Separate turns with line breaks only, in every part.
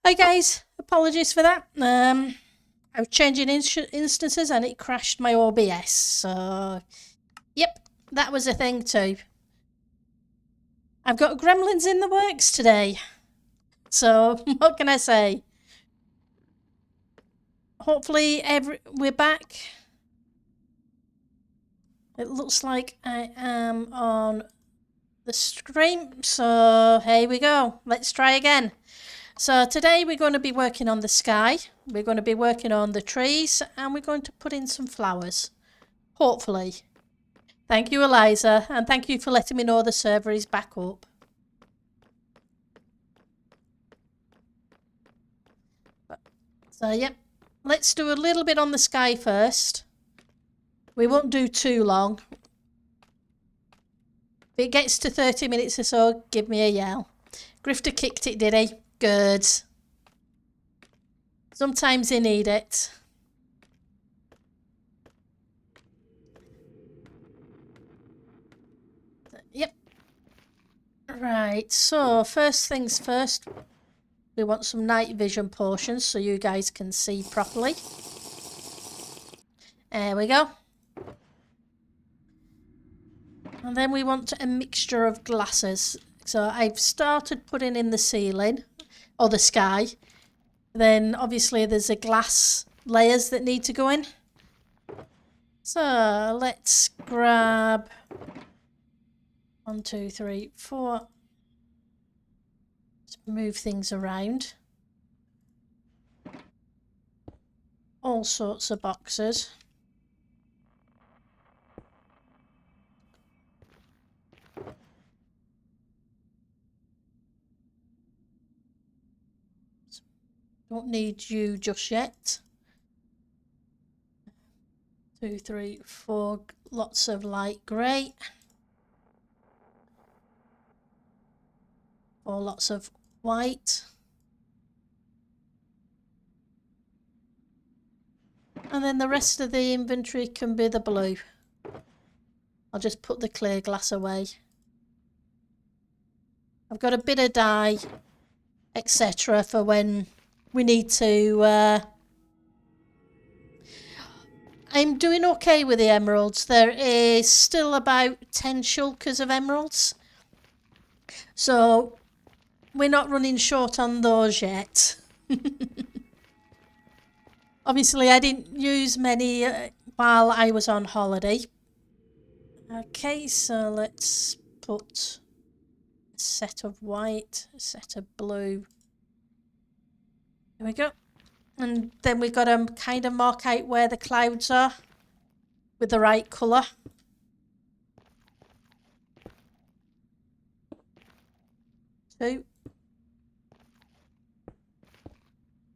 Hi guys, apologies for that. I was changing instances and it crashed my OBS. So, yep, that was a thing too. I've got gremlins in the works today. So, what can I say? Hopefully, we're back. It looks like I am on the stream. So, here we go. Let's try again. So today we're going to be working on the sky, we're going to be working on the trees, and we're going to put in some flowers. Hopefully. Thank you, Eliza, and thank you for letting me know the server is back up. So, yep, let's do a little bit on the sky first. We won't do too long. If it gets to 30 minutes or so, give me a yell. Grifter kicked it, did he? Good. Sometimes you need it. Yep. Right, so first things first, we want some night vision potions so you guys can see properly. There we go. And then we want a mixture of glasses. So I've started putting in the ceiling, or the sky. Then obviously there's a glass layers that need to go in. So let's grab 1, 2, 3, 4. Let's move things around. All sorts of boxes. Don't need you just yet. 2, 3, 4. Lots of light grey. 4 lots of white. And then the rest of the inventory can be the blue. I'll just put the clear glass away. I've got a bit of dye, etc. for when we need to... I'm doing okay with the emeralds. There is still about 10 shulkers of emeralds. So we're not running short on those yet. Obviously, I didn't use many while I was on holiday. Okay, so let's put a set of white, a set of blue. There we go. And then we've got to kind of mark out where the clouds are with the right colour. Two.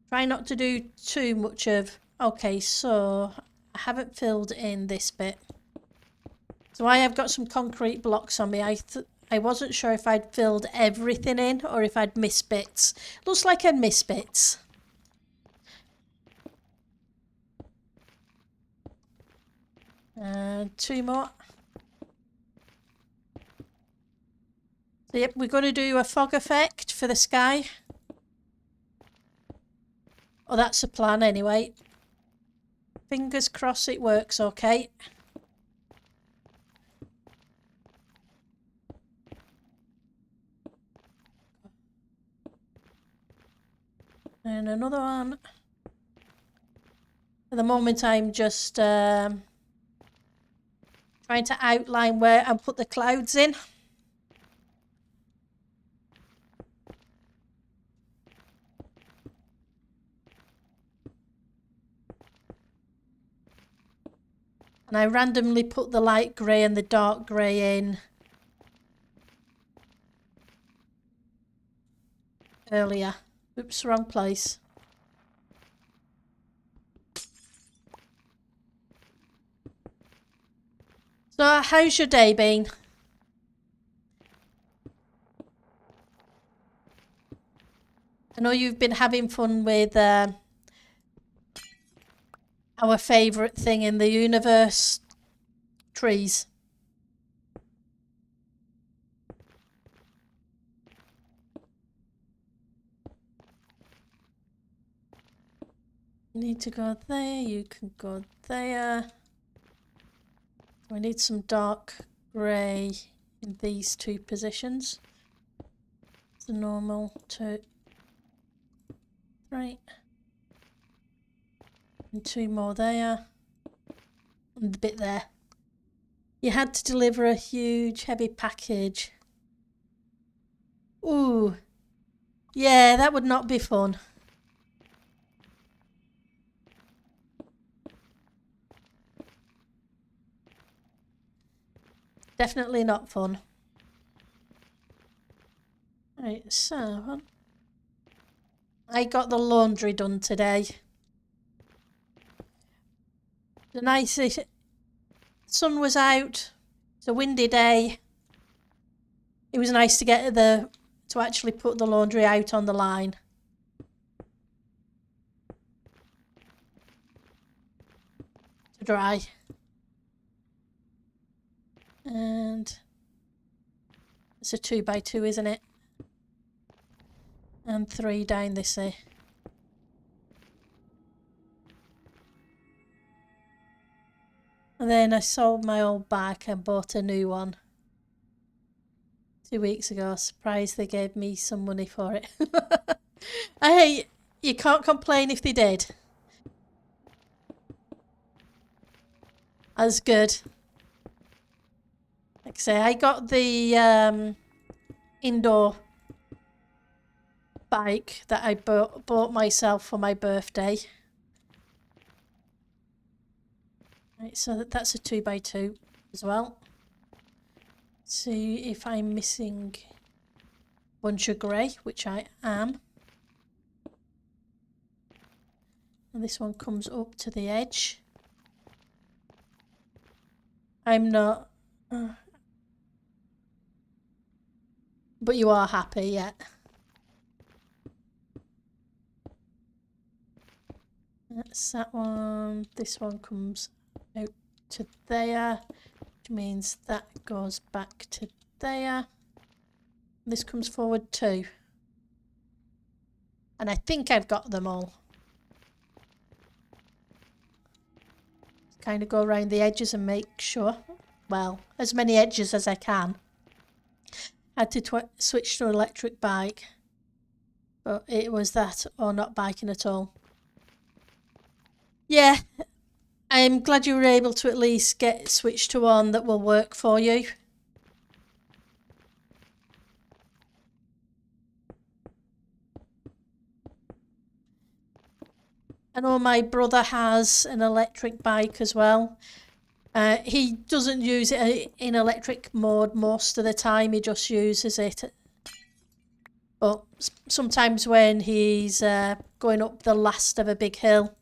Try not to do too much of... Okay, so I haven't filled in this bit. So I have got some concrete blocks on me. I wasn't sure if I'd filled everything in or if I'd missed bits. Looks like I'd missed bits. And 2 more. So yep, we're going to do a fog effect for the sky. Oh, that's the plan anyway. Fingers crossed it works okay. And another one. At the moment I'm just trying to outline where I put the clouds in. And I randomly put the light grey and the dark grey in earlier. Oops, wrong place. So, how's your day been? I know you've been having fun with our favourite thing in the universe, trees. You need to go there, you can go there. We need some dark grey in these two positions. It's the normal 2, 3. And 2 more there. And a bit there. You had to deliver a huge heavy package. Ooh. Yeah, that would not be fun. Definitely not fun. Right, so I got the laundry done today. The nice sun was out. It's a windy day. It was nice to get to actually put the laundry out on the line. To dry. And it's a 2x2, isn't it? And 3 down this way. And then I sold my old bike and bought a new one 2 weeks ago. Surprised they gave me some money for it. Hey, you can't complain if they did. That's good. Like I say, I got the indoor bike that I bought myself for my birthday. Right, so that's a 2x2 as well. See if I'm missing a bunch of grey, which I am. And this one comes up to the edge. I'm not. But you are happy, yeah. That's that one. This one comes out to there, which means that goes back to there. This comes forward too. And I think I've got them all. Kind of go around the edges and make sure. Well, as many edges as I can. Had to switch to an electric bike. But it was that or not biking at all. Yeah, I'm glad you were able to at least get switched to one that will work for you. I know my brother has an electric bike as well. He doesn't use it in electric mode most of the time, he just uses it. But sometimes when he's going up the last of a big hill.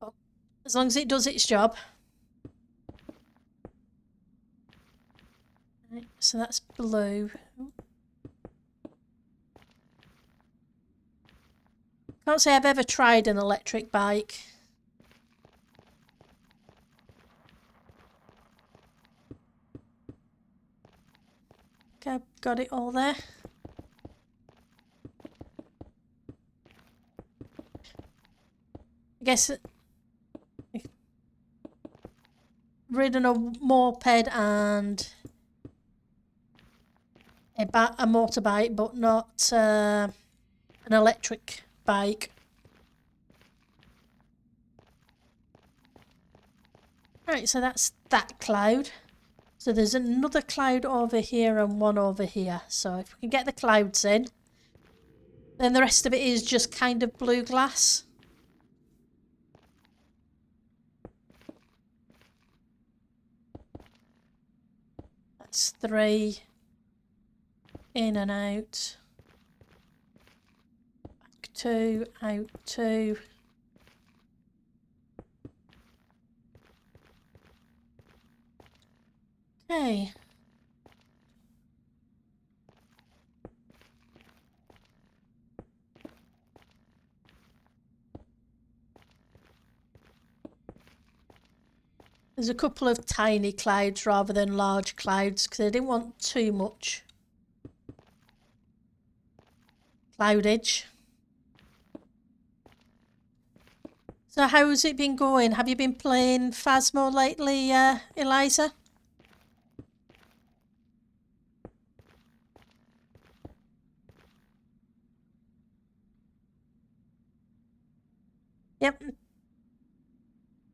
But as long as it does its job. Right, so that's blue. Can't say I've ever tried an electric bike. Okay, I've got it all there. I guess ridden a moped and a motorbike, but not an electric bike. Right, so that's that cloud. So there's another cloud over here and one over here. So if we can get the clouds in, then the rest of it is just kind of blue glass. That's 3 in and out. Back 2, out 2. Okay. There's a couple of tiny clouds rather than large clouds because I didn't want too much cloudage. So how's it been going? Have you been playing Phasmo lately, Eliza? Yep.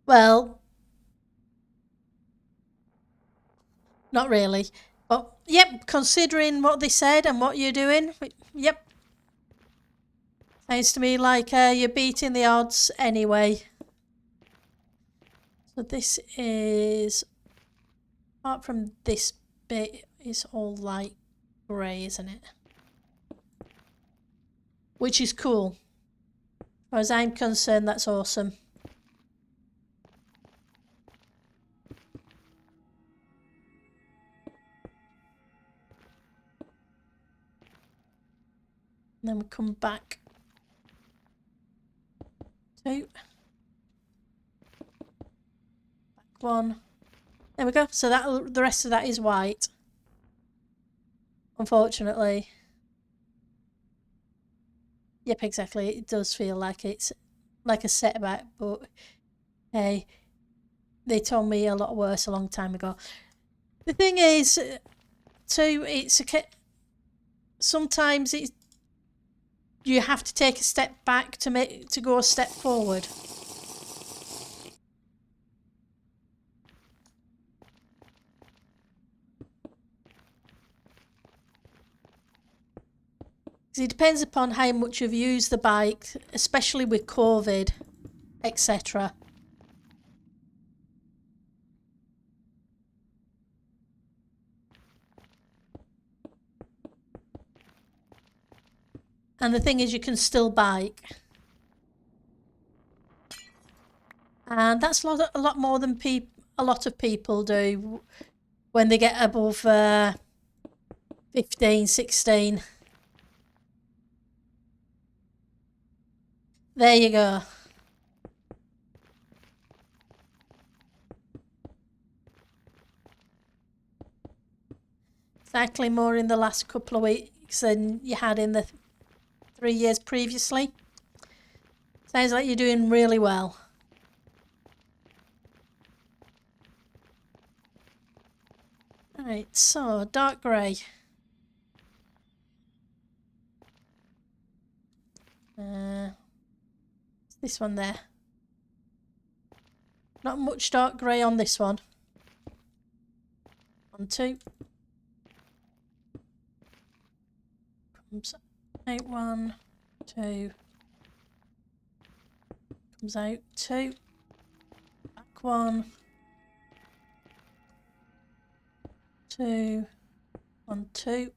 Well, not really. But, yep, considering what they said and what you're doing, yep. Sounds to me like you're beating the odds anyway. So this is, apart from this bit, it's all light grey, isn't it? Which is cool. As far as I'm concerned, that's awesome. And then we come back. 2. Back 1. There we go. So that the rest of that is white. Unfortunately. Yep, exactly. It does feel like it's like a setback, but hey, they told me a lot worse a long time ago. The thing is, too, sometimes you have to take a step back to go a step forward. It depends upon how much you've used the bike, especially with COVID, etc. And the thing is, you can still bike. And that's a lot more than a lot of people do when they get above 15, 16. There you go. Cycling more in the last couple of weeks than you had in the 3 years previously. Sounds like you're doing really well. Alright, so dark grey. This one there. Not much dark grey on this one. 1, 2. Comes out 1, 2. Comes out 2. Back 1. 2. 1, 2.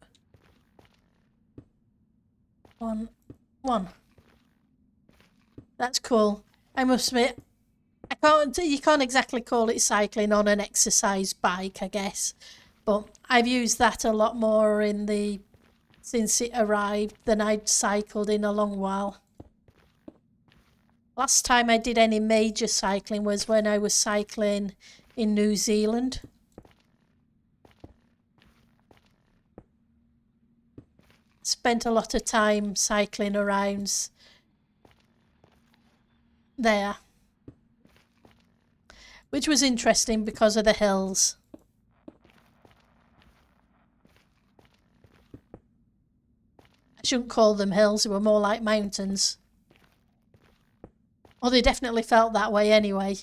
1, 1. That's cool. I must admit, you can't exactly call it cycling on an exercise bike, I guess. But I've used that a lot more since it arrived than I'd cycled in a long while. Last time I did any major cycling was when I was cycling in New Zealand. Spent a lot of time cycling around there, which was interesting because of the hills. I shouldn't call them hills, they were more like mountains. Well, they definitely felt that way anyway.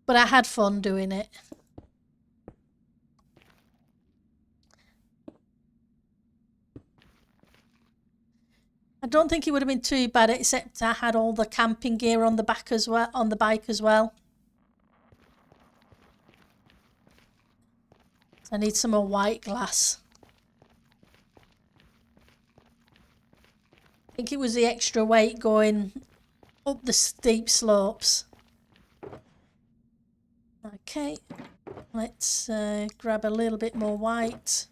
But I had fun doing it. I don't think it would have been too bad, except I had all the camping gear on the back as well, on the bike as well. So I need some more white glass. I think it was the extra weight going up the steep slopes. Okay, let's grab a little bit more white.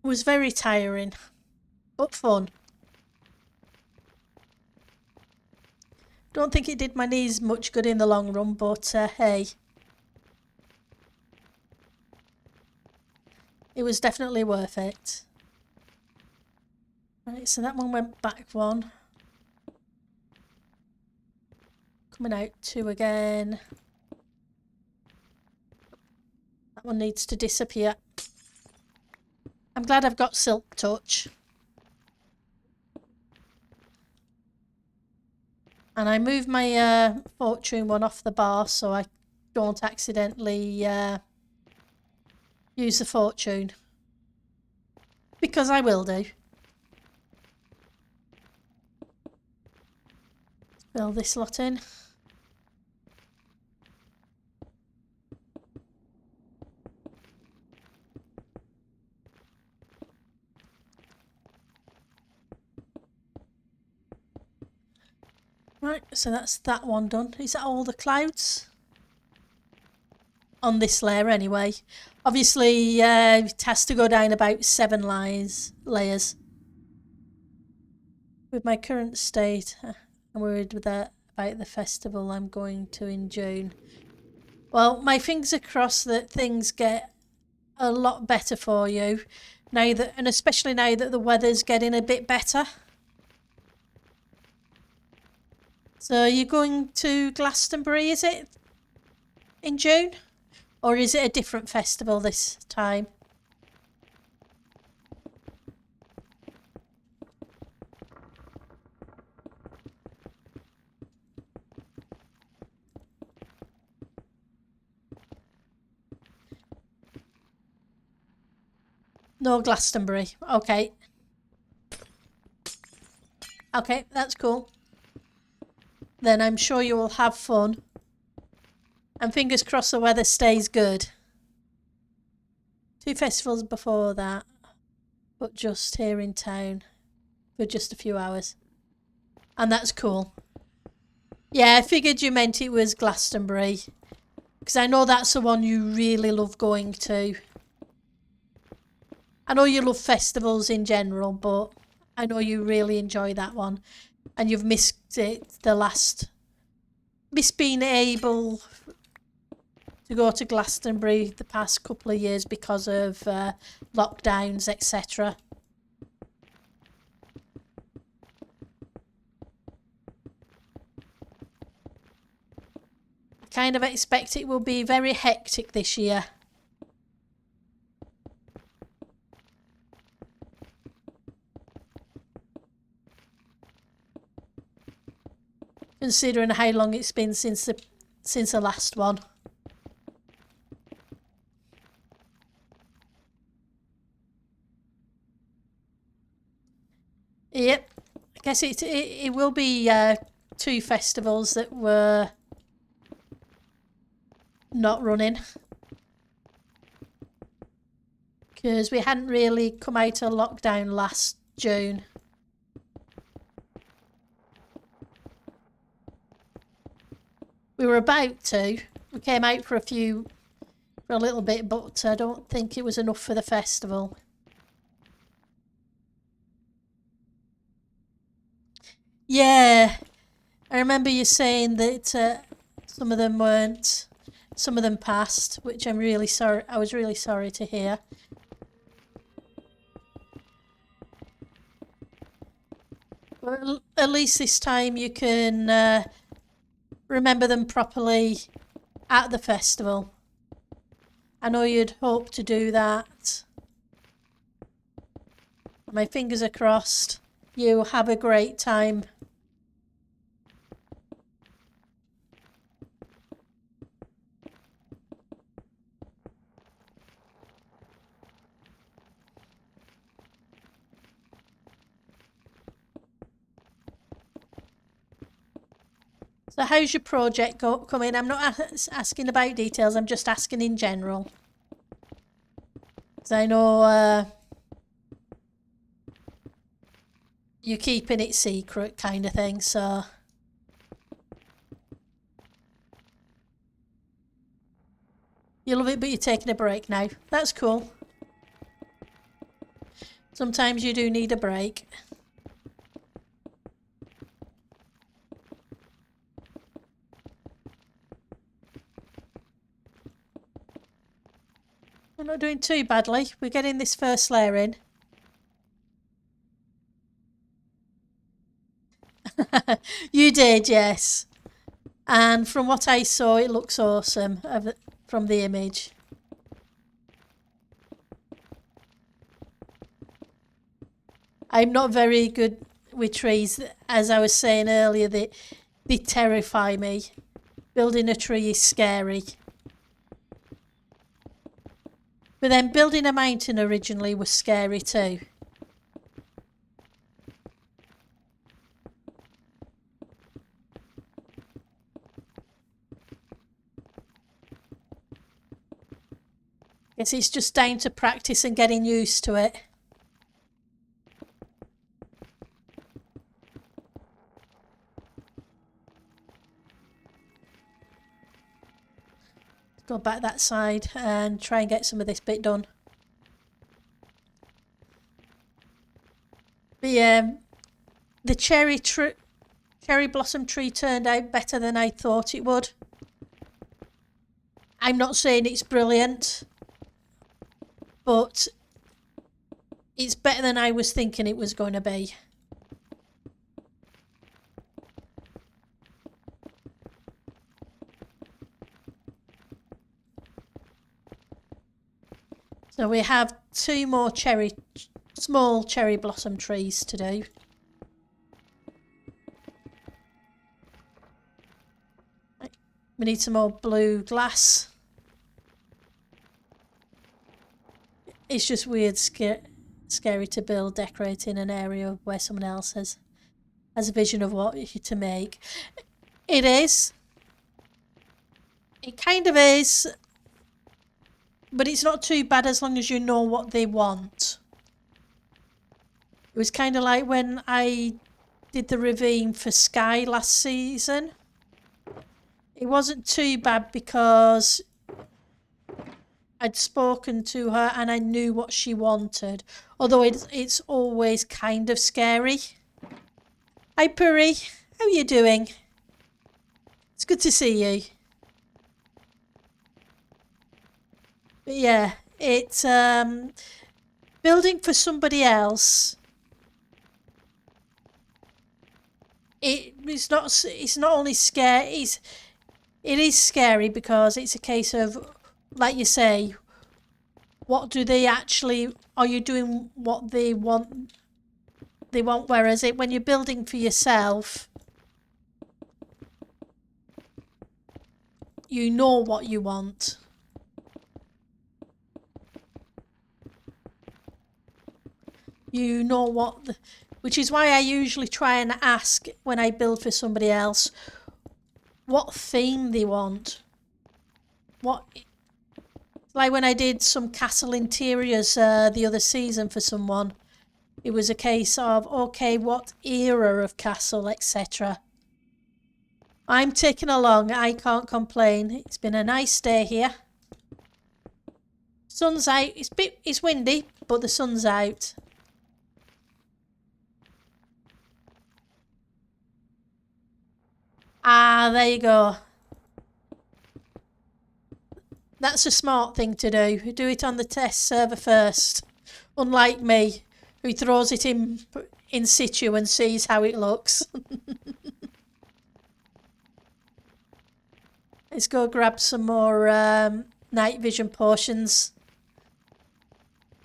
It was very tiring, but fun. Don't think it did my knees much good in the long run, but hey. It was definitely worth it. Right, so that one went back one. Coming out 2 again. That one needs to disappear. I'm glad I've got Silk Touch. And I moved my fortune one off the bar so I don't accidentally use the fortune. Because I will do. Fill this lot in. Right, so that's that one done. Is that all the clouds? On this layer anyway. Obviously, it has to go down about 7 layers. With my current state, I'm worried about the festival I'm going to in June. Well, my fingers are crossed that things get a lot better for you now that, and especially now that the weather's getting a bit better. So you're going to Glastonbury, is it? In June? Or is it a different festival this time? No Glastonbury. Okay. Okay, that's cool. Then I'm sure you will have fun. And fingers crossed the weather stays good. 2 festivals before that. But just here in town. For just a few hours. And that's cool. Yeah, I figured you meant it was Glastonbury. Because I know that's the one you really love going to. I know you love festivals in general, but I know you really enjoy that one. And you've missed it missed being able to go to Glastonbury the past couple of years because of lockdowns, etc. I kind of expect it will be very hectic this year. Considering how long it's been since the last one. Yep, I guess it will be 2 festivals that were not running. Because we hadn't really come out of lockdown last June. We were about to. We came out for a little bit, but I don't think it was enough for the festival. Yeah, I remember you saying that some of them weren't, some of them passed, which I'm really sorry. I was really sorry to hear. Well, at least this time you can remember them properly at the festival. I know you'd hope to do that. My fingers are crossed. You have a great time. So how's your project coming? I'm not asking about details, I'm just asking in general. Because I know you're keeping it secret kind of thing, so... You love it, but you're taking a break now. That's cool. Sometimes you do need a break. not doing too badly. We're getting this first layer in. You did, yes. And from what I saw, it looks awesome from the image. I'm not very good with trees. As I was saying earlier, they terrify me. Building a tree is scary. But then building a mountain originally was scary too. Guess it's just down to practice and getting used to it. Go back that side and try and get some of this bit done. The cherry blossom tree turned out better than I thought it would. I'm not saying it's brilliant, but it's better than I was thinking it was going to be. So we have 2 more small cherry blossom trees to do. We need some more blue glass. It's just weird, scary to build, decorating an area where someone else has a vision of what to make. It is. It kind of is. But it's not too bad as long as you know what they want. It was kind of like when I did the ravine for Sky last season. It wasn't too bad because I'd spoken to her and I knew what she wanted. Although it's always kind of scary. Hi Puri, how are you doing? It's good to see you. But yeah, it's building for somebody else. It's not only scary. It is scary because it's a case of, like you say, what do they actually? Are you doing what they want? Whereas when you're building for yourself, you know what you want. You know which is why I usually try and ask when I build for somebody else what theme they want. Like when I did some castle interiors the other season for someone, it was a case of, okay, what era of castle, etc. I'm taking along, I can't complain. It's been a nice day here. Sun's out. It's windy, but the sun's out. Ah, there you go. That's a smart thing to do. Do it on the test server first. Unlike me, who throws it in situ and sees how it looks. Let's go grab some more night vision potions.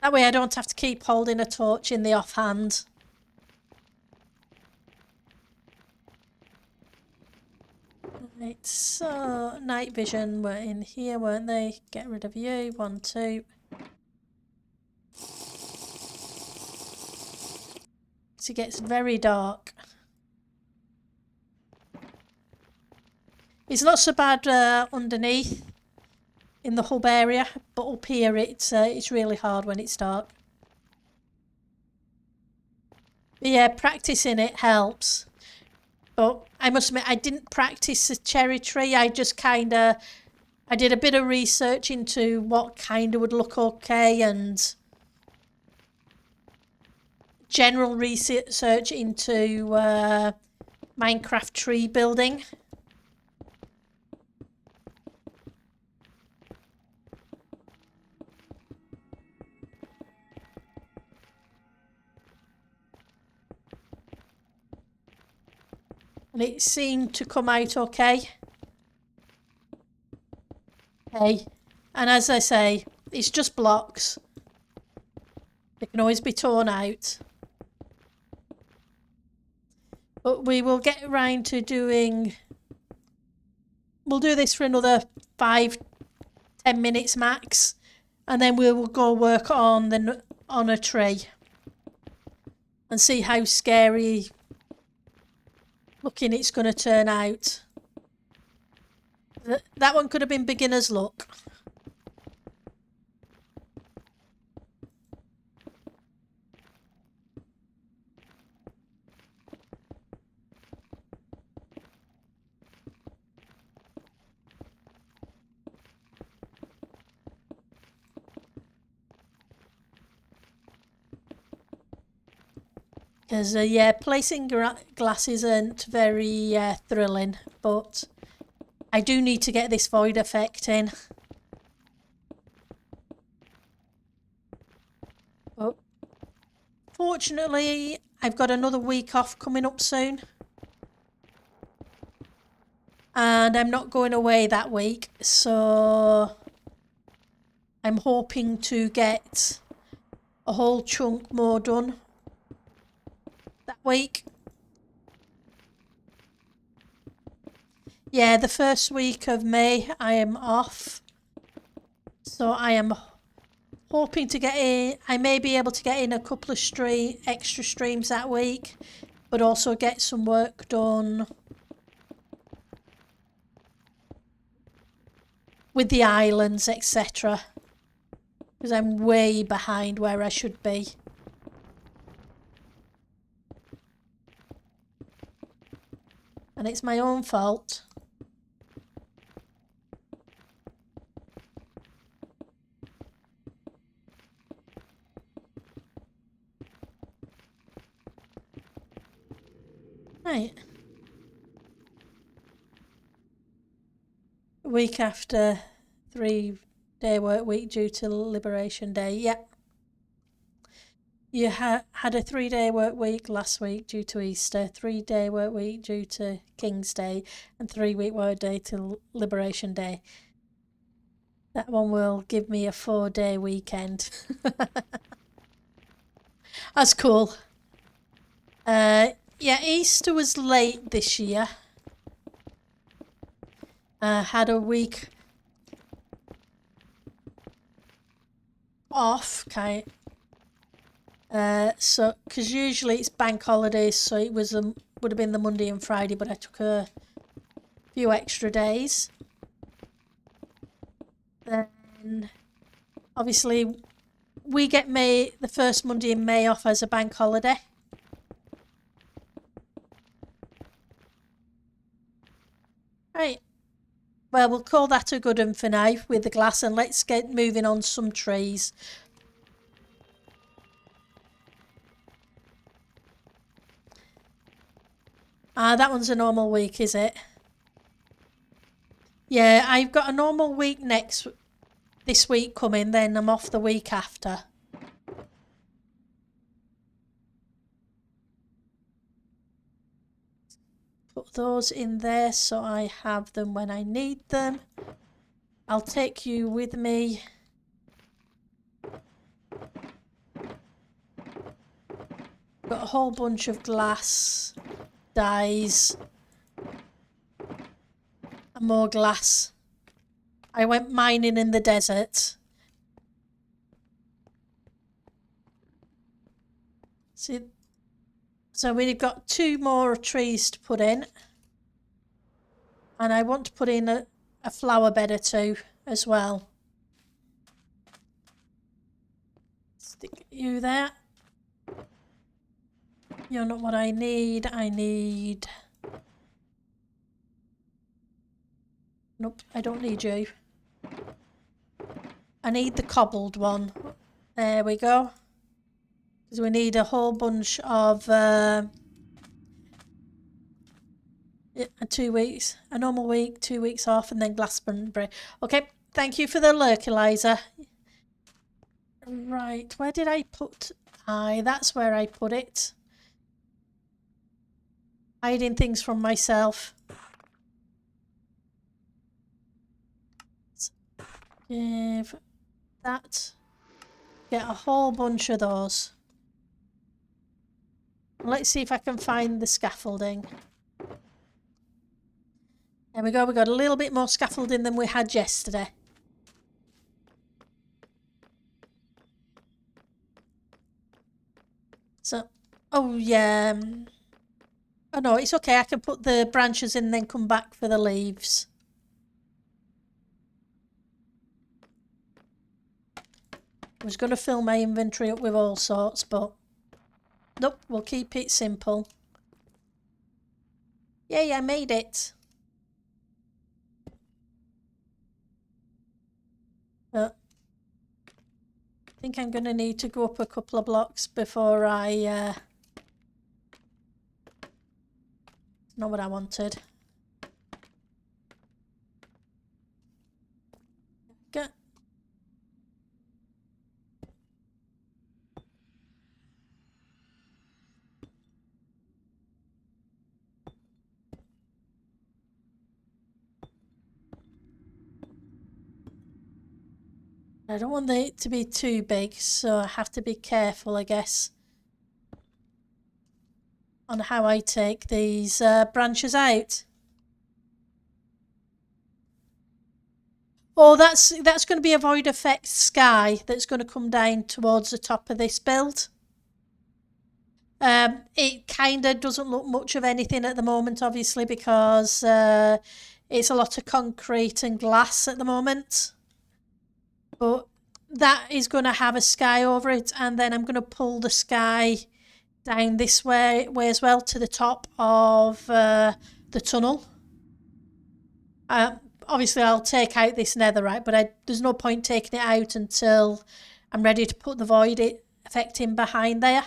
That way I don't have to keep holding a torch in the offhand. Right, so night vision were in here, weren't they? Get rid of you. 1, 2. So it gets very dark. It's not so bad underneath in the hub area, but up here it's really hard when it's dark. But yeah, practicing it helps. But I must admit, I didn't practice the cherry tree. I just I did a bit of research into what kind of would look okay and general research into Minecraft tree building. And it seemed to come out okay. Okay. And as I say, it's just blocks. They can always be torn out. But we will get around to doing... We'll do this for another 5-10 minutes max. And then we will go work on a tree. And see how scary looking it's going to turn out. That one could have been beginner's luck. Because, yeah, placing glass isn't very thrilling, but I do need to get this void effect in. But fortunately, I've got another week off coming up soon. And I'm not going away that week, so I'm hoping to get a whole chunk more done that week. Yeah, the first week of May I am off. So I am hoping to get in. I may be able to get in a couple of extra streams that week, but also get some work done with the islands, etc. Because I'm way behind where I should be. And it's my own fault. Right. A week after 3-day work week due to Liberation Day. Yep. You had a 3-day work week last week due to Easter, 3-day work week due to King's Day, and 3-week work day till Liberation Day. That one will give me a 4-day weekend. That's cool. Yeah, Easter was late this year. Had a week off, okay. So, because usually it's bank holidays, so it was would have been the Monday and Friday, but I took a few extra days. Then, obviously, we get the first Monday in May off as a bank holiday. Right. Well, we'll call that a good one for now with the glass, and let's get moving on some trees. That one's a normal week, is it? Yeah, I've got a normal week this week coming, then I'm off the week after. Put those in there so I have them when I need them. I'll take you with me. Got a whole bunch of glass, dyes, and more glass. I went mining in the desert. See, so we've got 2 more trees to put in. And I want to put in a flower bed or 2 as well. Stick you there. You're not what I need. I need... Nope, I don't need you. I need the cobbled one. There we go. Because we need a whole bunch of... 2 weeks. A normal week, 2 weeks off, and then Glastonbury. Okay, thank you for the lurk, Eliza. Right, where did I put... that's where I put it. hiding things from myself. Give that. Get a whole bunch of those. Let's see if I can find the scaffolding. There we go, we got a little bit more scaffolding than we had yesterday. So, oh yeah. Oh no, it's okay, I can put the branches in and then come back for the leaves. I was going to fill my inventory up with all sorts, but nope, we'll keep it simple. Yay, I made it. But I think I'm going to need to go up a couple of blocks before I... not what I wanted. Go. I don't want it to be too big, so I have to be careful, I guess, on how I take these branches out. Oh, that's going to be a void effect sky that's going to come down towards the top of this build. It kind of doesn't look much of anything at the moment, obviously, because it's a lot of concrete and glass at the moment. But that is going to have a sky over it, and then I'm going to pull the sky down this way as well to the top of the tunnel. Obviously, I'll take out this netherite, but there's no point taking it out until I'm ready to put the void effect in behind there.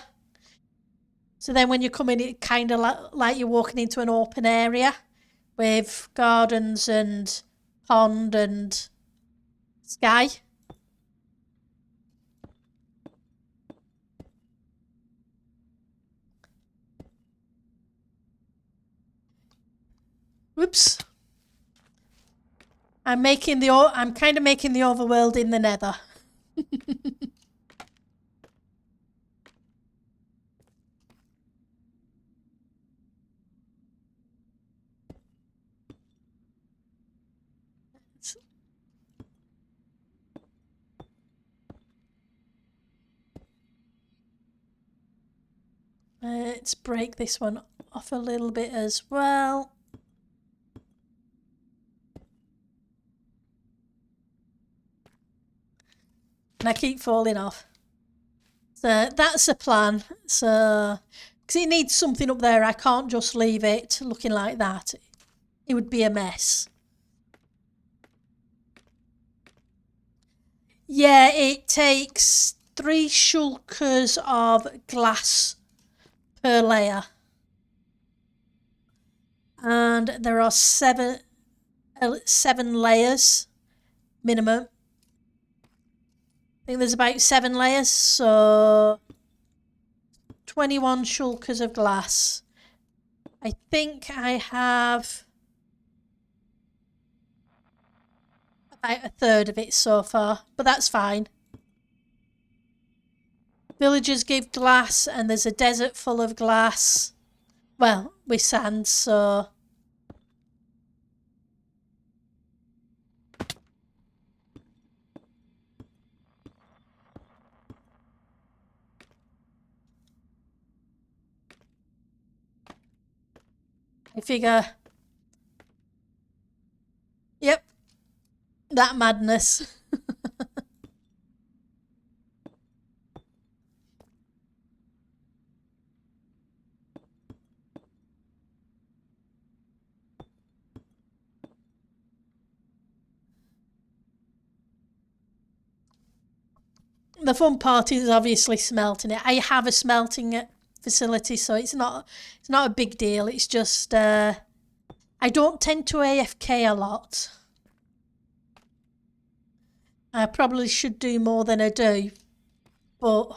So then when you come in, it's kind of like you're walking into an open area with gardens and pond and sky. Whoops. I'm kind of making the overworld in the nether. Let's break this one off a little bit as well. And I keep falling off. So that's the plan. So, because it needs something up there, I can't just leave it looking like that. It would be a mess. Yeah, it takes 3 shulkers of glass per layer. And there are 7 layers minimum. I think there's about 7 layers, so 21 shulkers of glass. I think I have about a third of it so far, but that's fine. Villagers give glass, and there's a desert full of glass. Well, with sand, so... I figure... Yep. That madness. The fun part is obviously smelting it. I have a smelting facility, so it's not a big deal. It's just I don't tend to AFK a lot. I probably should do more than I do, but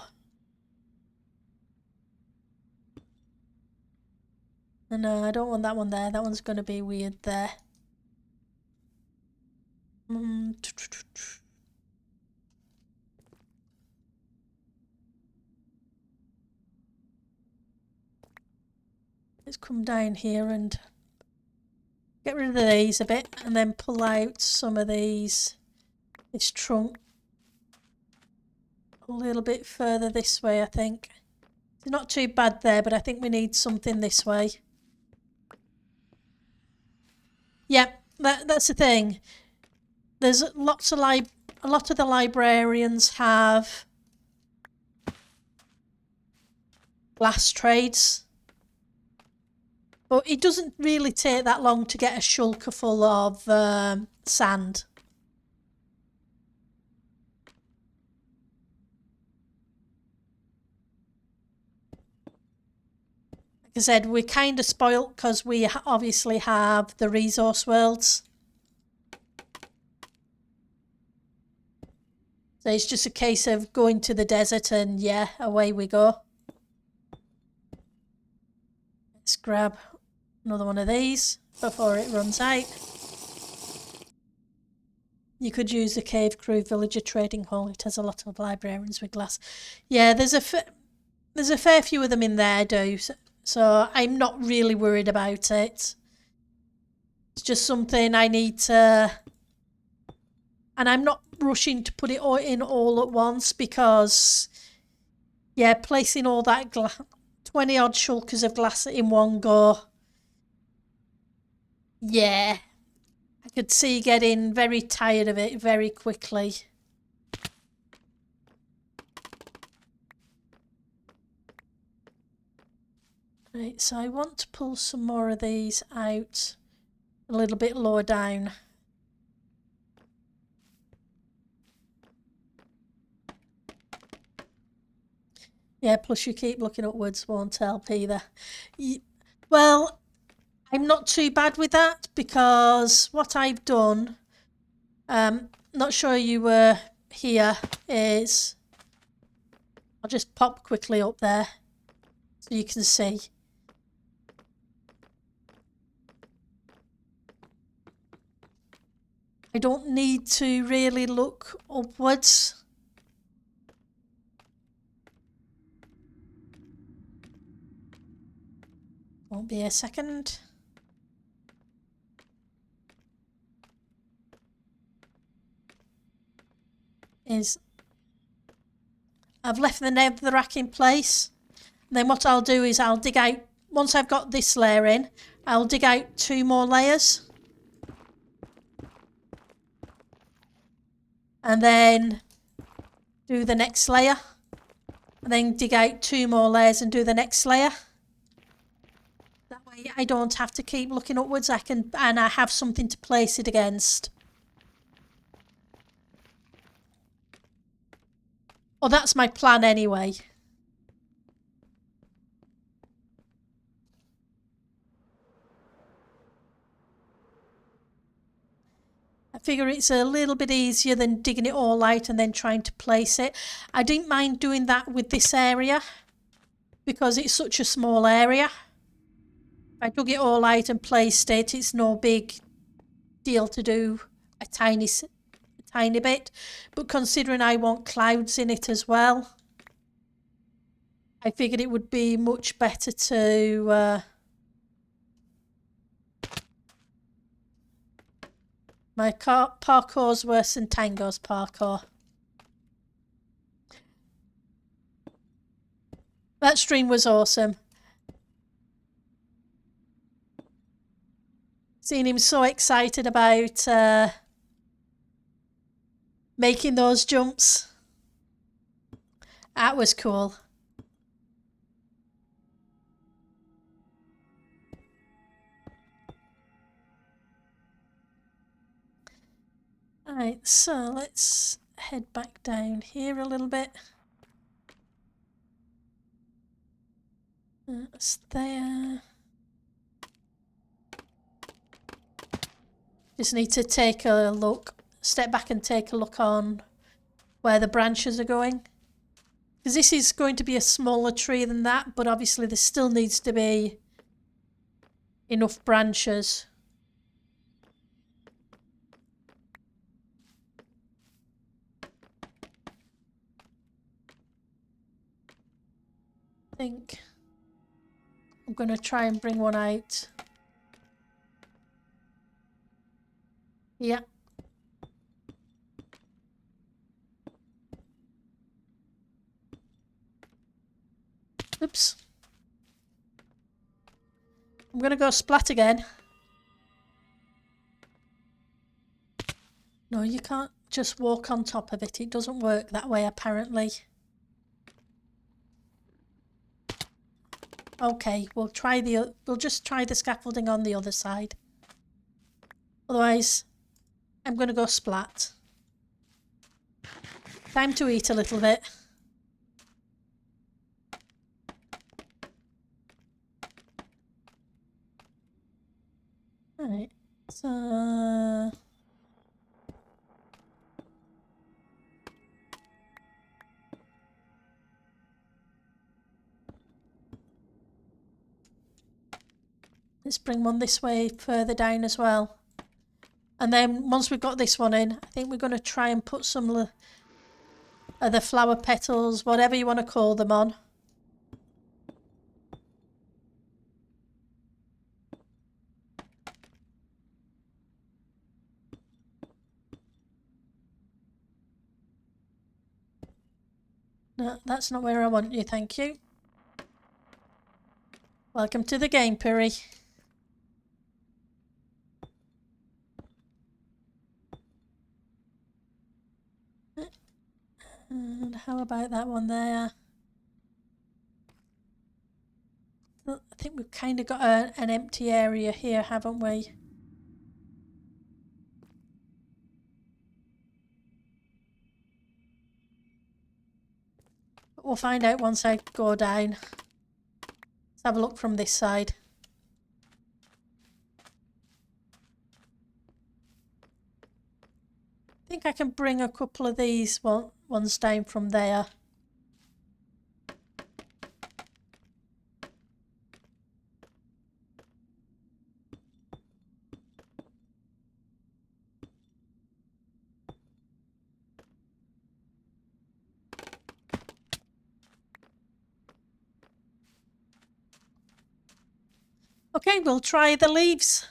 No, I don't want that one there. That one's going to be weird there. Let's come down here and get rid of these a bit and then pull out some of these, this trunk a little bit further this way, I think. It's not too bad there, but I think we need something this way. Yeah, that's the thing. There's a lot of the librarians have glass trades. But it doesn't really take that long to get a shulker full of sand. Like I said, we're kind of spoilt because we obviously have the resource worlds. So it's just a case of going to the desert and yeah, away we go. Let's grab another one of these before it runs out. You could use the Cave Crew Villager Trading Hall. It has a lot of librarians with glass. Yeah, there's a fair few of them in there, so I'm not really worried about it. It's just something I need to... And I'm not rushing to put it all in all at once because, yeah, placing all that 20 odd shulkers of glass in one go. Yeah, I could see getting very tired of it very quickly. Right, so I want to pull some more of these out a little bit lower down. Yeah, plus you keep looking upwards, won't help either. Well, I'm not too bad with that because what I've done, not sure you were here, is I'll just pop quickly up there so you can see. I don't need to really look upwards. Won't be a second. I've left the netherrack in place. And then what I'll do is I'll dig out, once I've got this layer in, I'll dig out 2 more layers. And then do the next layer. And then dig out 2 more layers and do the next layer. That way I don't have to keep looking upwards. And I have something to place it against. Well, that's my plan anyway. I figure it's a little bit easier than digging it all out and then trying to place it. I didn't mind doing that with this area because it's such a small area. If I dug it all out and placed it, it's no big deal to do a tiny bit. But considering I want clouds in it as well, I figured it would be much better to... My parkour's worse than Tango's parkour. That stream was awesome. Seeing him so excited about making those jumps. That was cool. Alright, so let's head back down here a little bit. That's there. Just need to take a look, step back and take a look on where the branches are going. Because this is going to be a smaller tree than that, but obviously there still needs to be enough branches. I think I'm going to try and bring one out. Yeah. Oops. I'm going to go splat again. No, you can't just walk on top of it. It doesn't work that way, apparently. Okay, we'll just try the scaffolding on the other side. Otherwise, I'm going to go splat. Time to eat a little bit. Right, so... let's bring one this way further down as well. And then once we've got this one in, I think we're going to try and put some of the flower petals, whatever you want to call them, on. No, that's not where I want you, thank you. Welcome to the game, Piri. And how about that one there? I think we've kind of got an empty area here, haven't we? But we'll find out once I go down. Let's have a look from this side. I think I can bring a couple of these ones down from there. Okay, we'll try the leaves.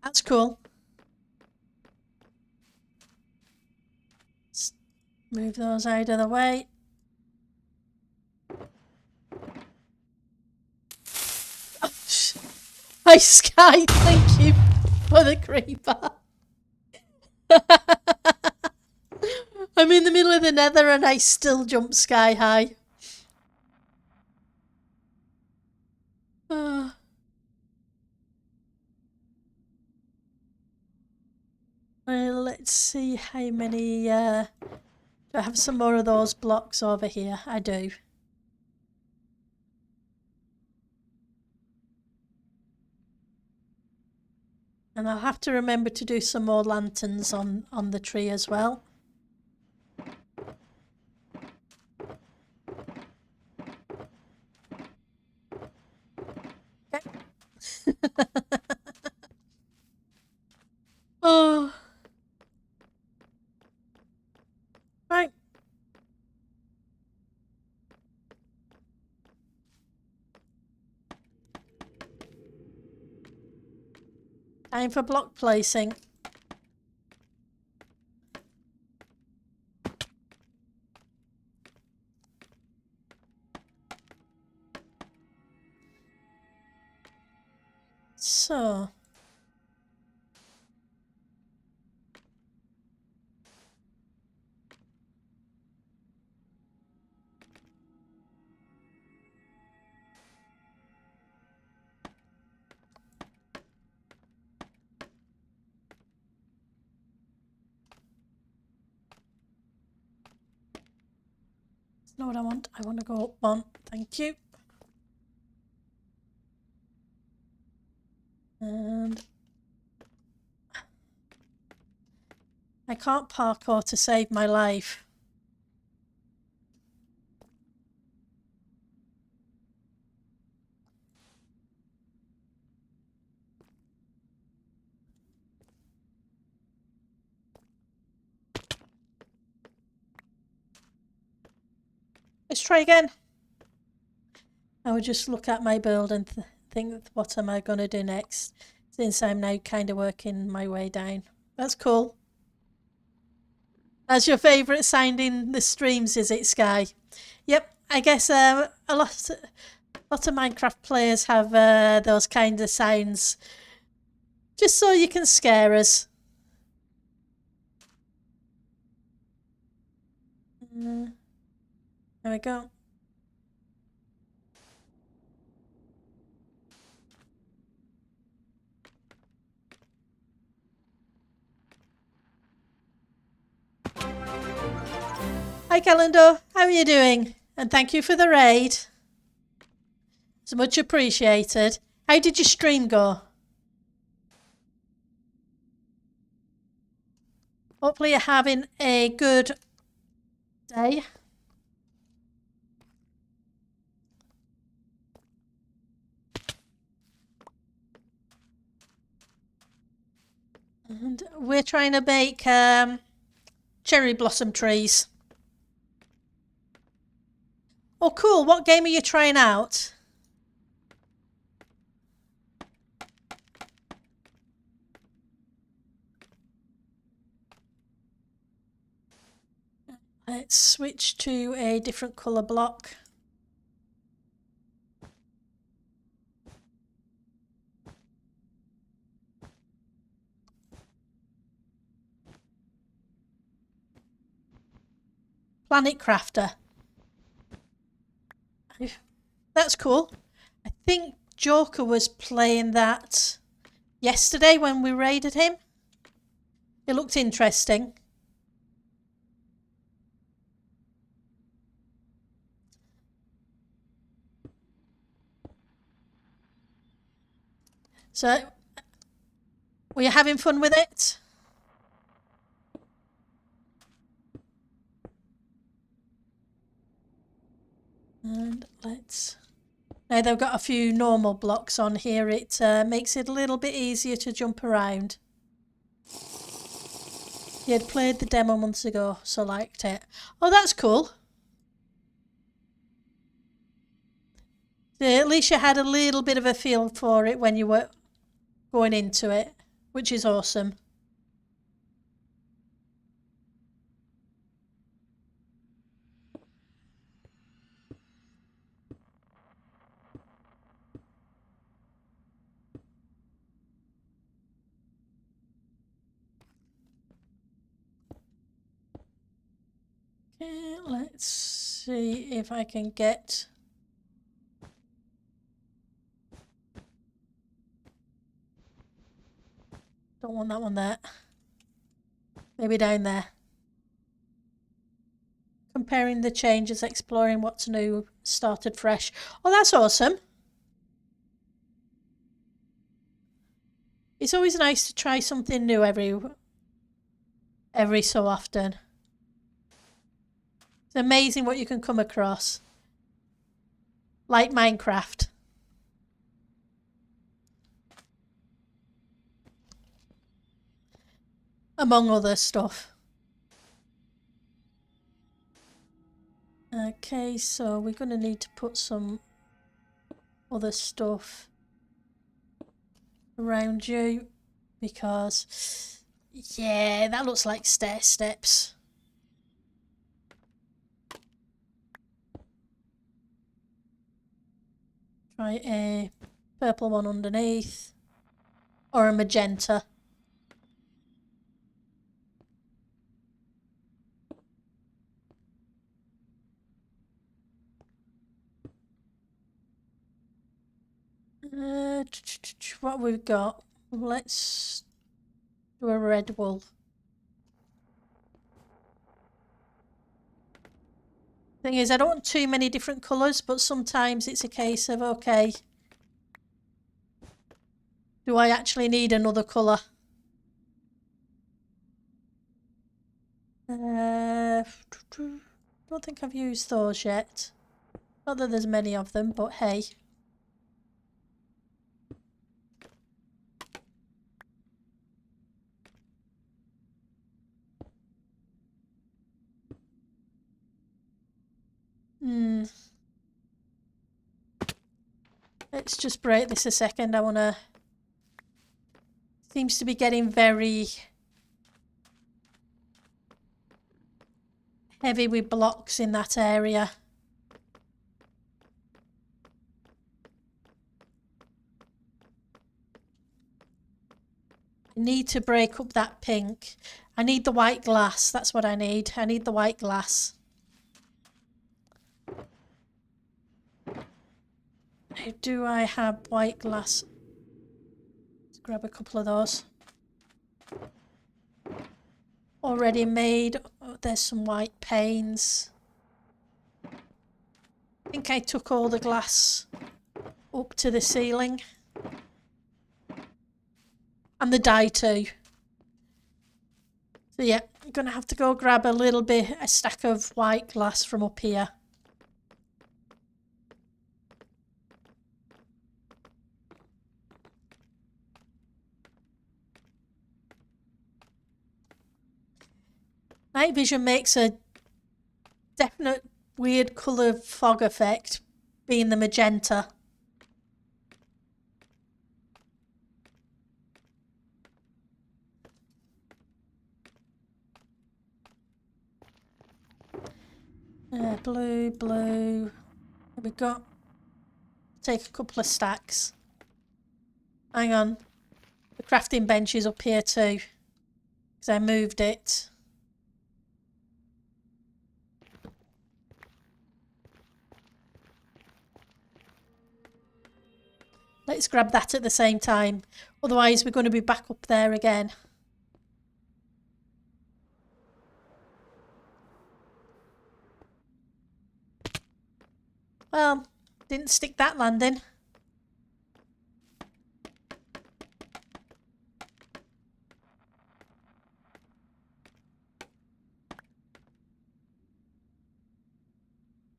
That's cool. Let's move those out of the way. Hi, Sky, thank you for the creeper. I'm in the middle of the nether and I still jump sky high. Well, let's see how many... do I have some more of those blocks over here? I do. And I'll have to remember to do some more lanterns on the tree as well. Okay. Oh. Right. Time for block placing. So... that's not what I want. I want to go up one. Thank you. And... I can't parkour to save my life. Let's try again. I would just look at my build and think, what am I going to do next? Since I'm now kind of working my way down. That's cool. That's your favourite sound in the streams, is it, Sky? Yep, I guess a lot of Minecraft players have those kind of sounds. Just so you can scare us. There we go. Hi Calendar, how are you doing? And thank you for the raid. It's much appreciated. How did your stream go? Hopefully you're having a good day. And we're trying to make cherry blossom trees. Oh cool, what game are you trying out? Let's switch to a different colour block. Planet Crafter. That's cool. I think Joker was playing that yesterday when we raided him. It looked interesting. So, were you having fun with it? And let's... Now they've got a few normal blocks on here. It makes it a little bit easier to jump around. He had played the demo months ago, so liked it. Oh, that's cool. So at least you had a little bit of a feel for it when you were going into it, which is awesome. Okay, let's see if I can get... Don't want that one there. Maybe down there. Comparing the changes, exploring what's new, started fresh. Oh, that's awesome. It's always nice to try something new every so often. It's amazing what you can come across. Like Minecraft. Among other stuff. Okay, so we're going to need to put some other stuff around you because, yeah, that looks like stair steps. Try a purple one underneath or a magenta. What we've got? Let's do a red wool. Thing is, I don't want too many different colours, but sometimes it's a case of, okay, do I actually need another colour? Don't think I've used those yet. Not that there's many of them, but hey. Let's just break this a second. I want to... Seems to be getting very heavy with blocks in that area. I need to break up that pink. I need the white glass. That's what I need. I need the white glass. Do I have white glass? Let's grab a couple of those. Already made. Oh, there's some white panes. I think I took all the glass up to the ceiling. And the dye too. So yeah, I'm going to have to go grab a stack of white glass from up here. Night vision makes a definite weird colour fog effect, being the magenta. Blue, blue. There we go. Take a couple of stacks. Hang on. The crafting bench is up here too, because I moved it. Let's grab that at the same time. Otherwise, we're going to be back up there again. Well, didn't stick that landing.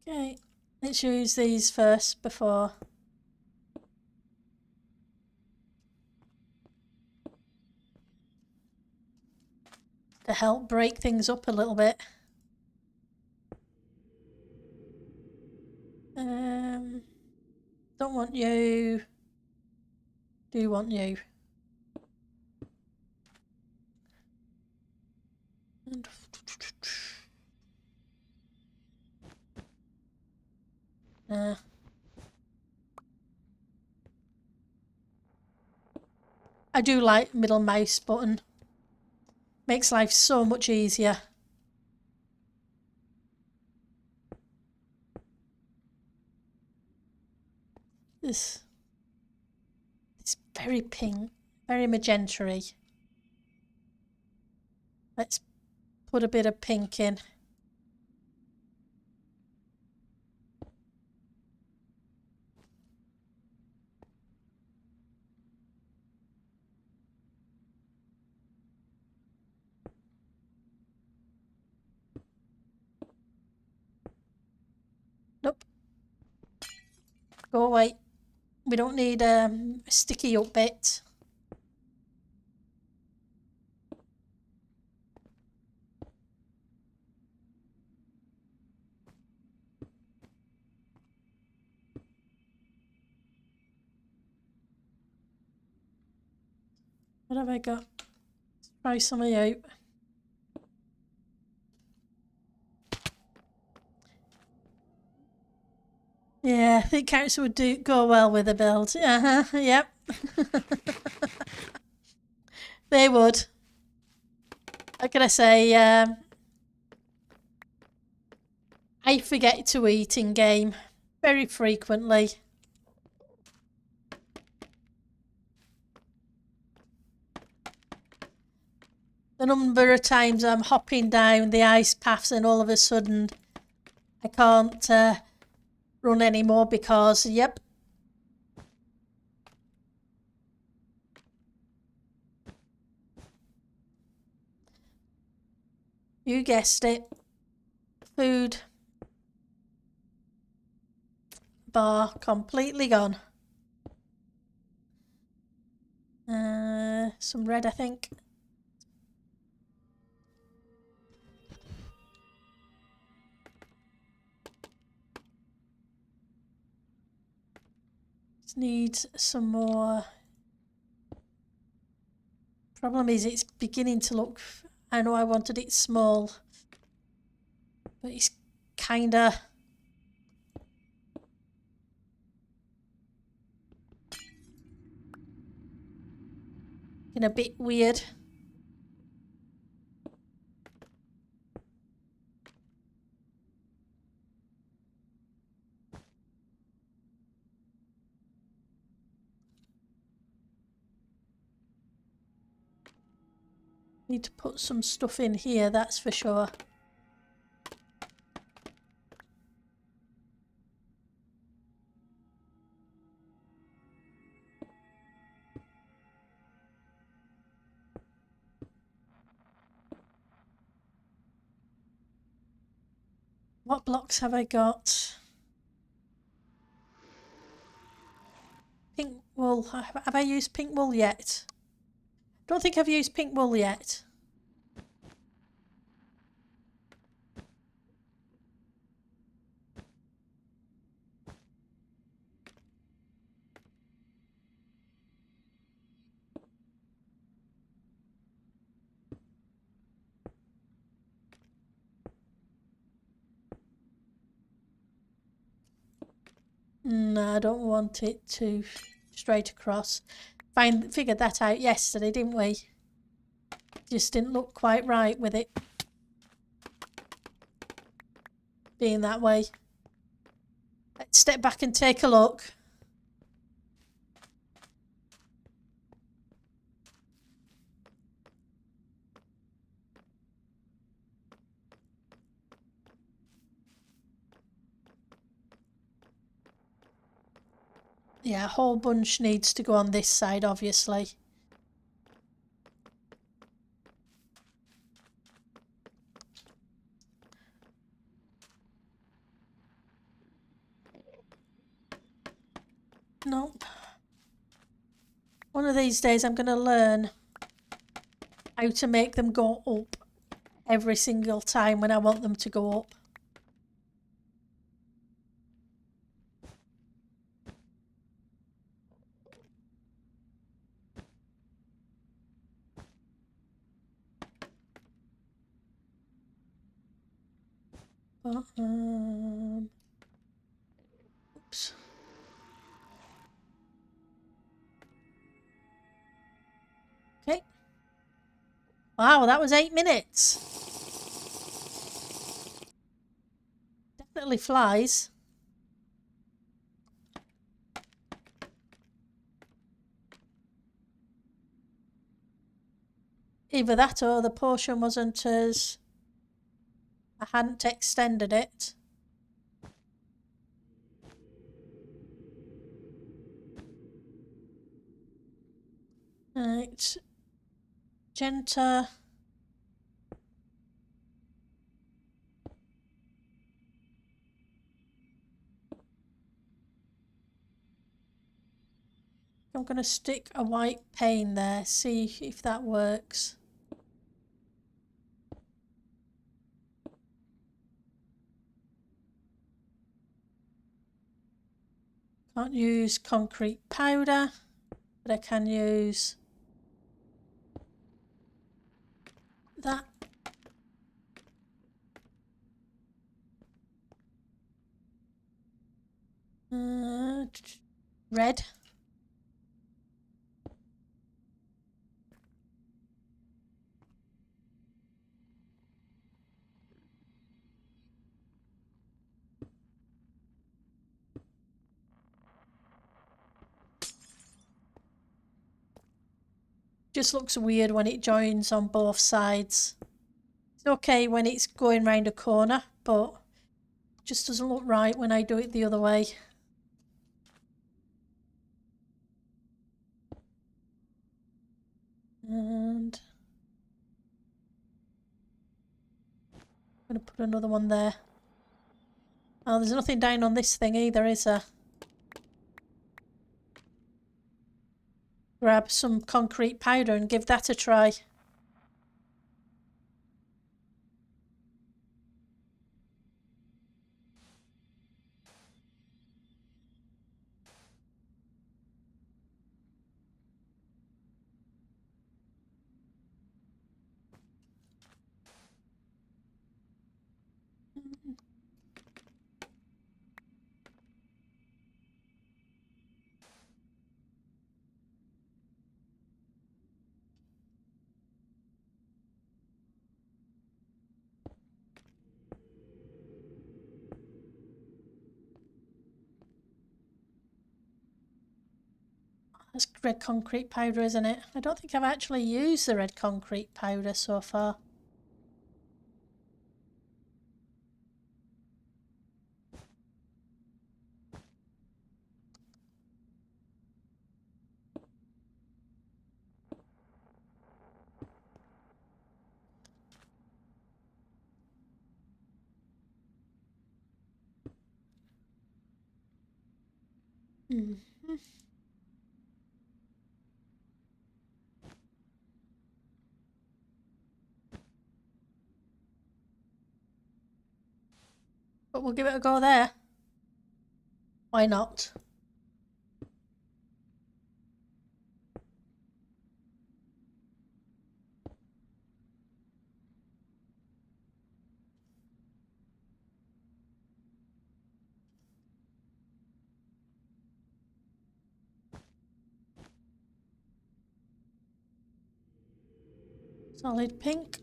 Okay, let's use these first before... to help break things up a little bit. Don't want you. Do want you. And I do like middle mouse button. Makes life so much easier. This is very pink, very magenta-y. Let's put a bit of pink in. Nope. Go away. We don't need a sticky up bit. What have I got? Let's try some of you. Yeah, I think carrots would go well with a build. Yep. They would. What can I say? I forget to eat in game very frequently. The number of times I'm hopping down the ice paths and all of a sudden I can't run anymore because, yep. You guessed it. Food bar completely gone. Some red, I think. Just need some more. Problem is it's beginning to look, I know I wanted it small, but it's kinda a bit weird. Need to put some stuff in here, that's for sure. What blocks have I got? Pink wool. Have I used pink wool yet? Don't think I've used pink wool yet. No, I don't want it to straight across. Figured that out yesterday, didn't we? Just didn't look quite right with it being that way. Let's step back and take a look. Yeah, a whole bunch needs to go on this side, obviously. Nope. One of these days I'm going to learn how to make them go up every single time when I want them to go up. Oops. Okay. Wow, that was 8 minutes. Definitely flies. Either that or the portion wasn't as... I hadn't extended it. Right. Magenta. I'm going to stick a white pane there, see if that works. Can't use concrete powder, but I can use that. Red. Just looks weird when it joins on both sides. It's okay when it's going round a corner, but just doesn't look right when I do it the other way. And I'm going to put another one there. Oh, there's nothing down on this thing either, is there? Grab some concrete powder and give that a try. That's red concrete powder, isn't it? I don't think I've actually used the red concrete powder so far. But we'll give it a go there. Why not? Solid pink.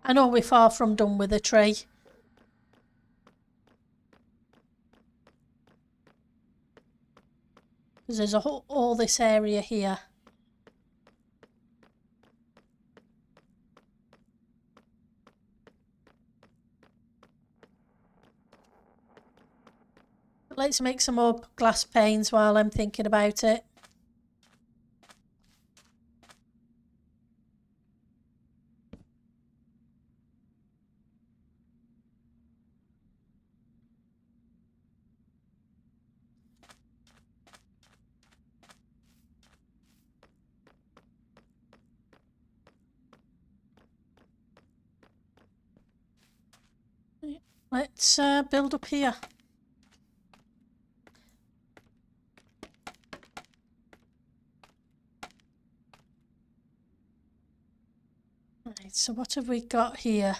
I know we're far from done with the tree. Because there's all this area here. Let's make some more glass panes while I'm thinking about it. Let's build up here. Right, so what have we got here?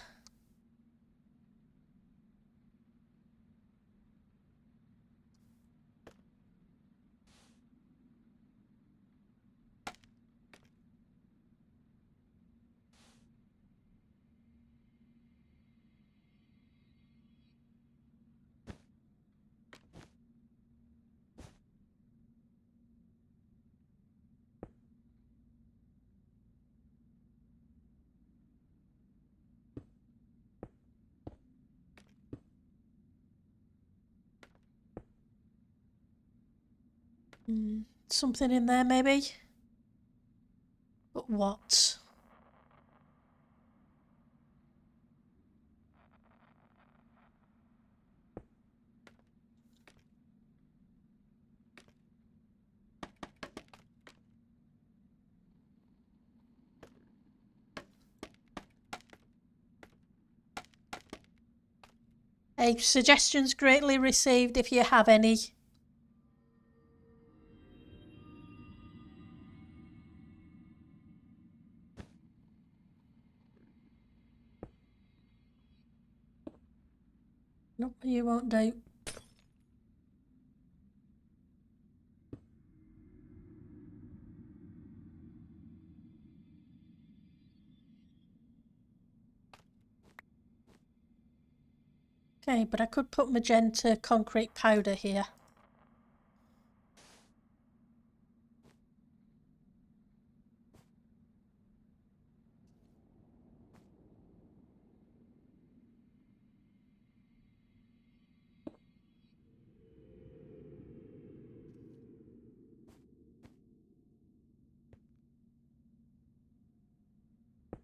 Something in there maybe? But what? Hey, suggestions greatly received if you have any. Nope, you won't do. Okay, but I could put magenta concrete powder here.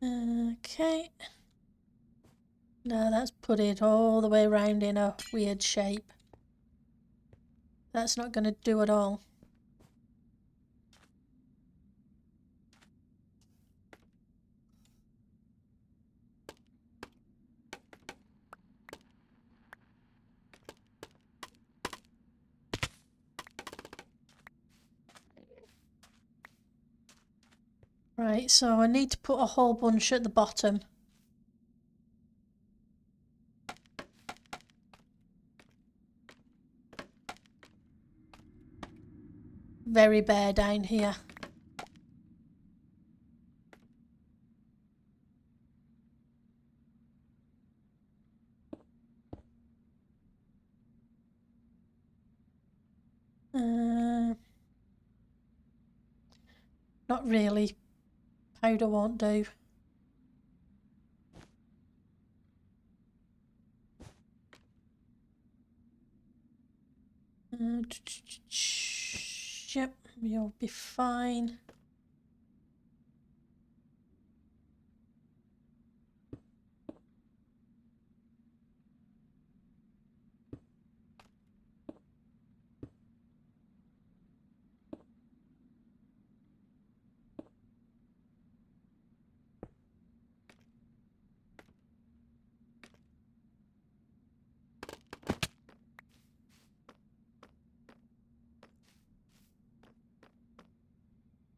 Okay. Now that's put it all the way around in a weird shape. That's not going to do at all. Right, so I need to put a whole bunch at the bottom. Very bare down here. Not really. Powder won't do. Yep, you'll be fine.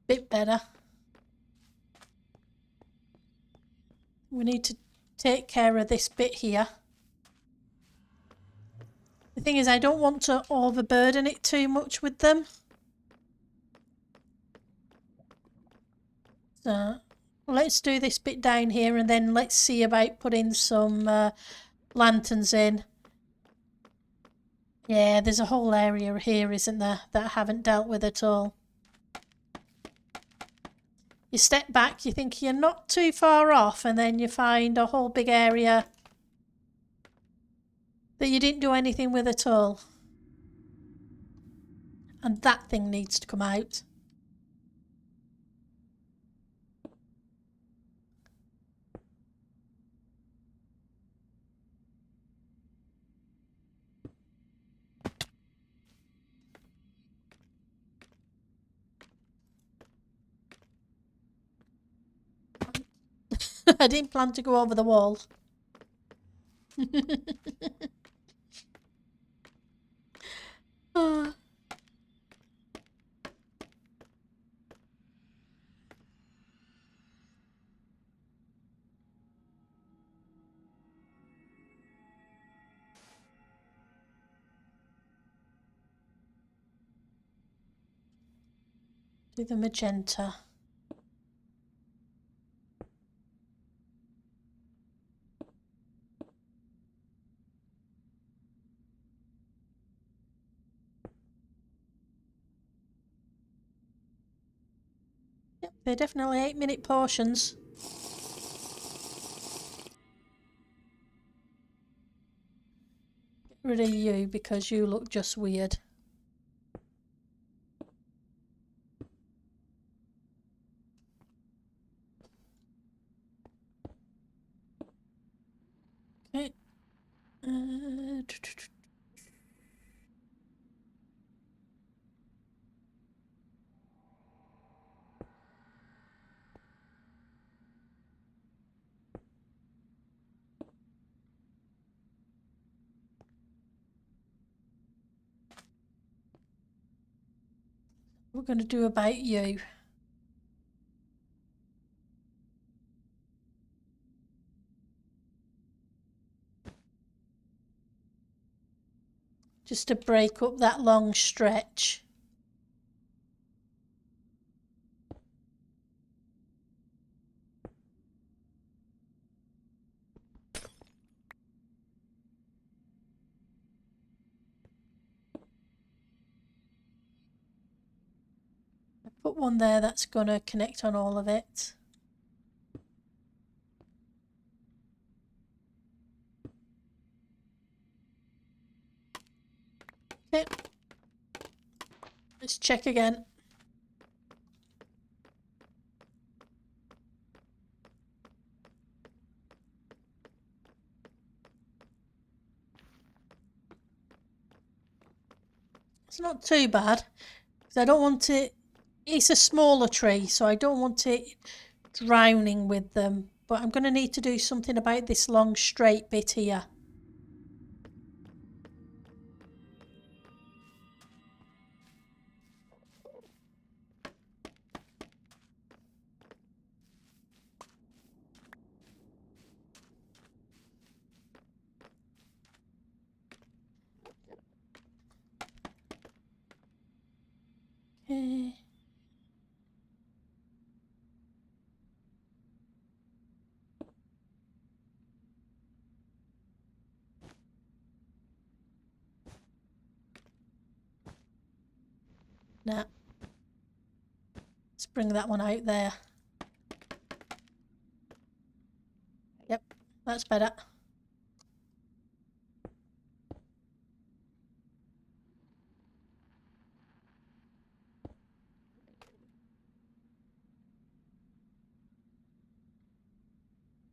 Bit better. We need to take care of this bit here. The thing is, I don't want to overburden it too much with them. So let's do this bit down here and then let's see about putting some lanterns in. Yeah, there's a whole area here, isn't there, that I haven't dealt with at all. You step back, you think you're not too far off, and then you find a whole big area that you didn't do anything with at all. And that thing needs to come out. I didn't plan to go over the wall. Oh. Do the magenta. Yep, they're definitely 8-minute portions. Get rid of you because you look just weird. Okay. We're going to do about you. Just to break up that long stretch. I put one there that's going to connect on all of it. Okay. Let's check again. It's not too bad, because I don't want it... It's a smaller tree, so I don't want it drowning with them. But I'm going to need to do something about this long straight bit here. Okay. Nah. Let's bring that one out there. Yep, that's better.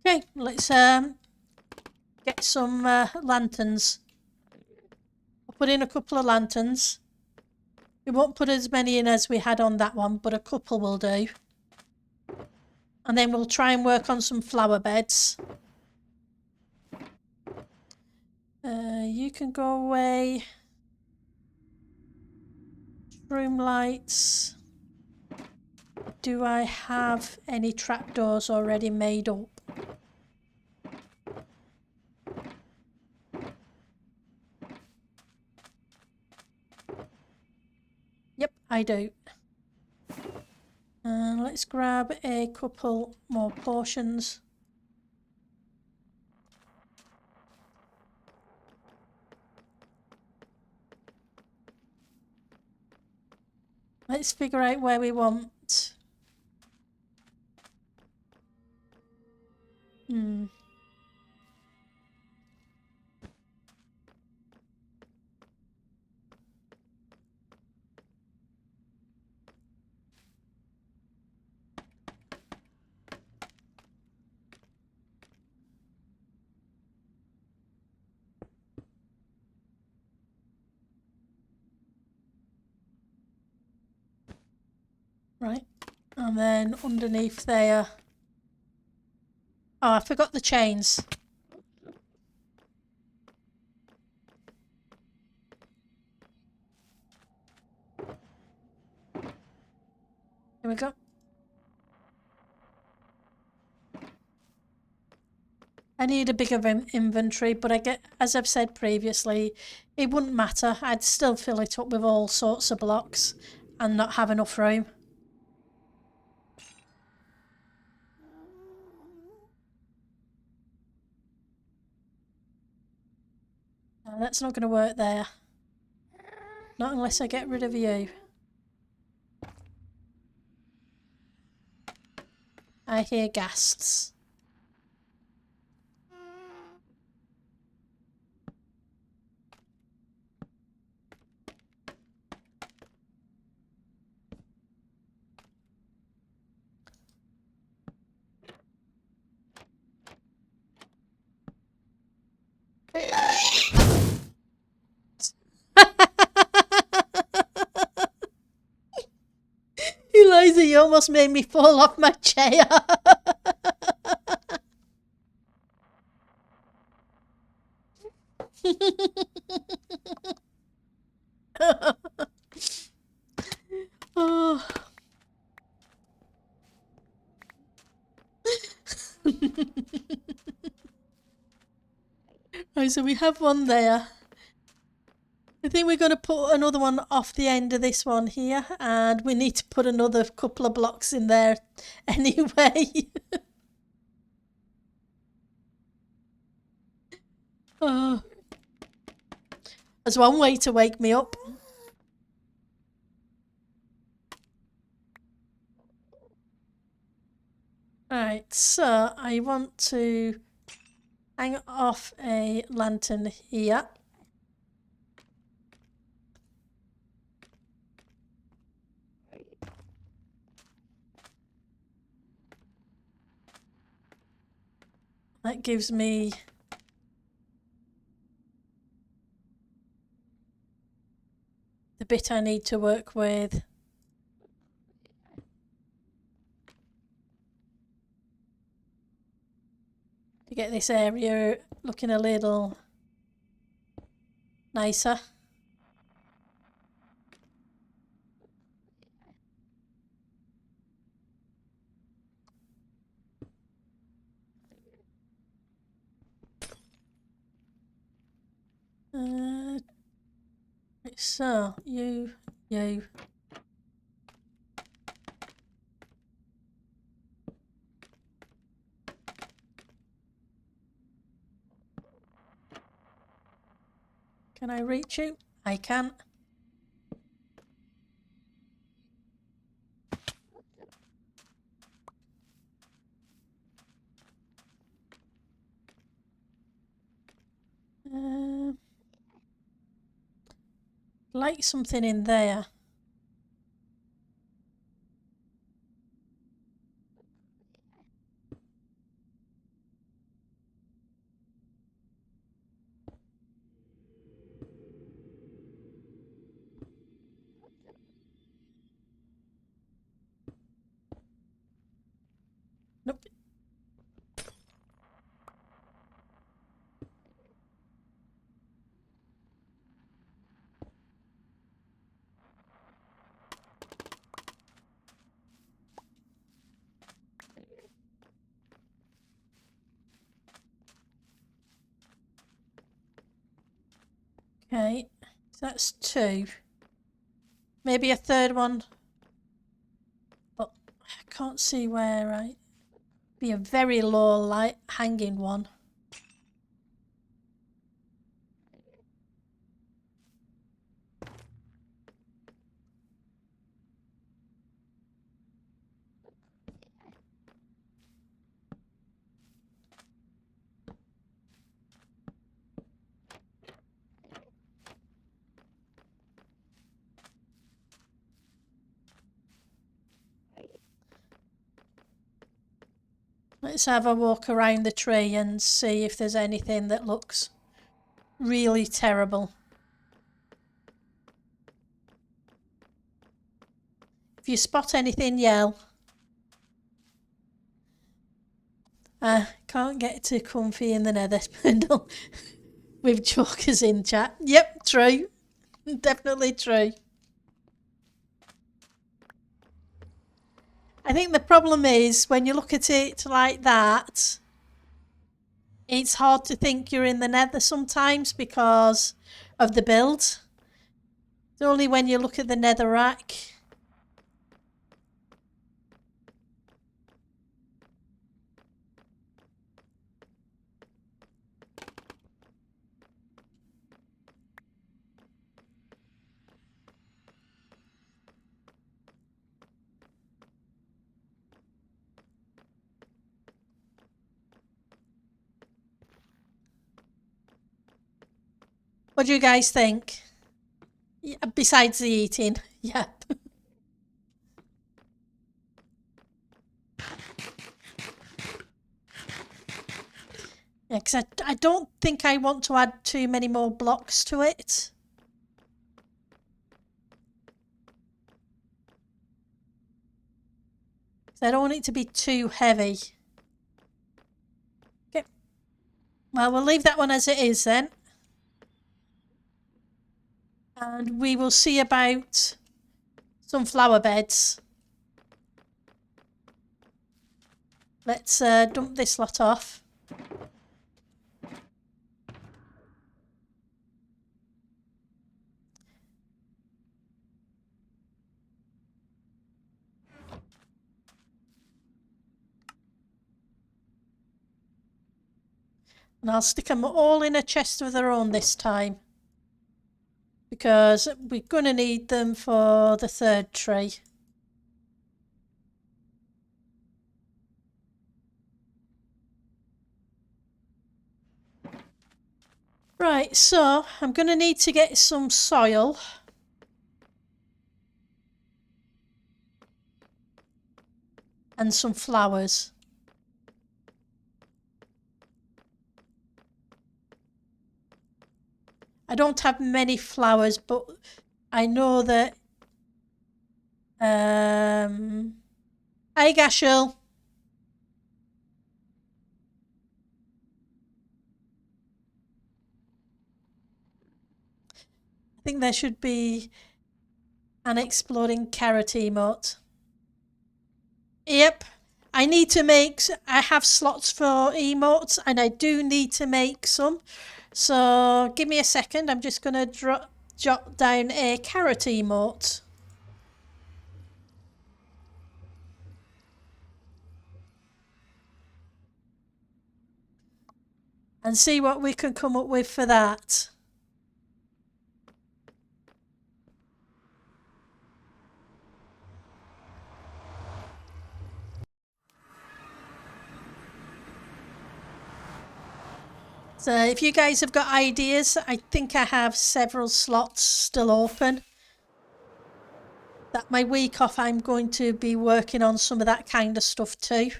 Okay, let's get some lanterns. I'll put in a couple of lanterns. We won't put as many in as we had on that one, but a couple will do. And then we'll try and work on some flower beds. You can go away. Room lights. Do I have any trapdoors already made up? Yep, I do. And let's grab a couple more potions. Let's figure out where we want. Right, and then underneath there. Oh, I forgot the chains. Here we go. I need a bigger inventory, but I get, as I've said previously, it wouldn't matter. I'd still fill it up with all sorts of blocks and not have enough room. That's not going to work there. Not unless I get rid of you. I hear ghasts. Eliza, you almost made me fall off my chair. Oh. Right, so we have one there. I think we're going to put another one off the end of this one here, and we need to put another couple of blocks in there anyway. Oh. There's one way to wake me up. Right, so I want to hang off a lantern here. That gives me the bit I need to work with. To get this area looking a little nicer. So, you. Can I reach you? I can. like something in there. Nope. Okay, so that's 2. Maybe a third one, but I can't see where I... Be a very low light hanging one. Let's have a walk around the tree and see if there's anything that looks really terrible. If you spot anything, yell. Can't get too comfy in the nether, Spindle. With jokers in chat. Yep, true. Definitely true. I think the problem is when you look at it like that, it's hard to think you're in the nether sometimes because of the build. It's only when you look at the nether rack. What do you guys think? Yeah, besides the eating, yeah. Yeah, because I don't think I want to add too many more blocks to it. I don't want it to be too heavy. Okay. Well, we'll leave that one as it is then. And we will see about some flower beds. Let's dump this lot off. And I'll stick them all in a chest of their own this time. Because we're going to need them for the 3rd tree. Right, so I'm going to need to get some soil. And some flowers. I don't have many flowers, but I know that... Hi, Gashel. I think there should be an exploding carrot emote. Yep. I need to make... I have slots for emotes and I do need to make some. So give me a second. I'm just going to jot down a carrot emote. And see what we can come up with for that. So if you guys have got ideas, I think I have several slots still open. That my week off, I'm going to be working on some of that kind of stuff too.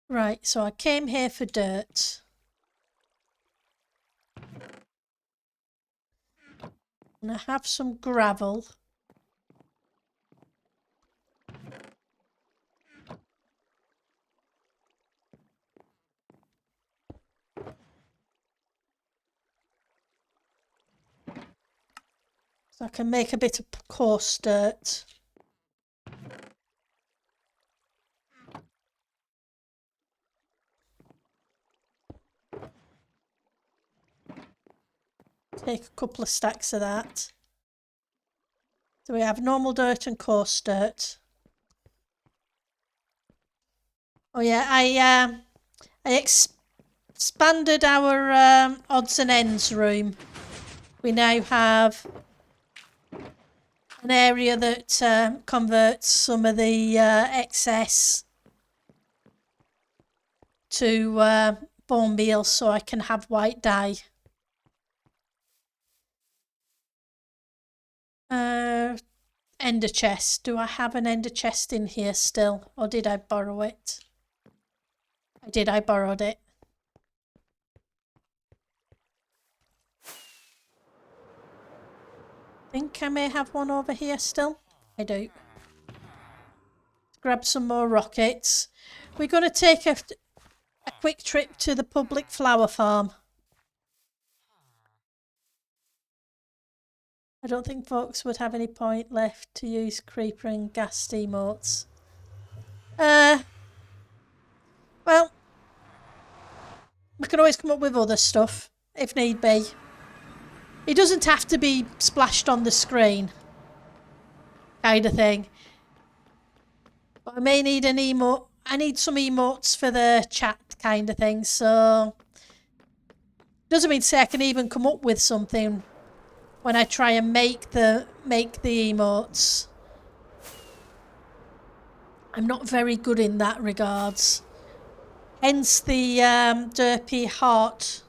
Right, so I came here for dirt. And I have some gravel. So I can make a bit of coarse dirt. Take a couple of stacks of that. So we have normal dirt and coarse dirt. Oh yeah, I expanded our odds and ends room. We now have an area that converts some of the excess to bone meal so I can have white dye. Ender chest. Do I have an ender chest in here still, or did I borrow it? I did, I borrowed it. I think I may have one over here still. I do. Grab some more rockets. We're going to take a quick trip to the public flower farm. I don't think folks would have any point left to use creeper and ghast emotes. Well, we can always come up with other stuff if need be. It doesn't have to be splashed on the screen, kind of thing. But I may need an emote. I need some emotes for the chat, kind of thing. So doesn't mean to say I can even come up with something when I try and make the emotes. I'm not very good in that regards. Hence the derpy heart.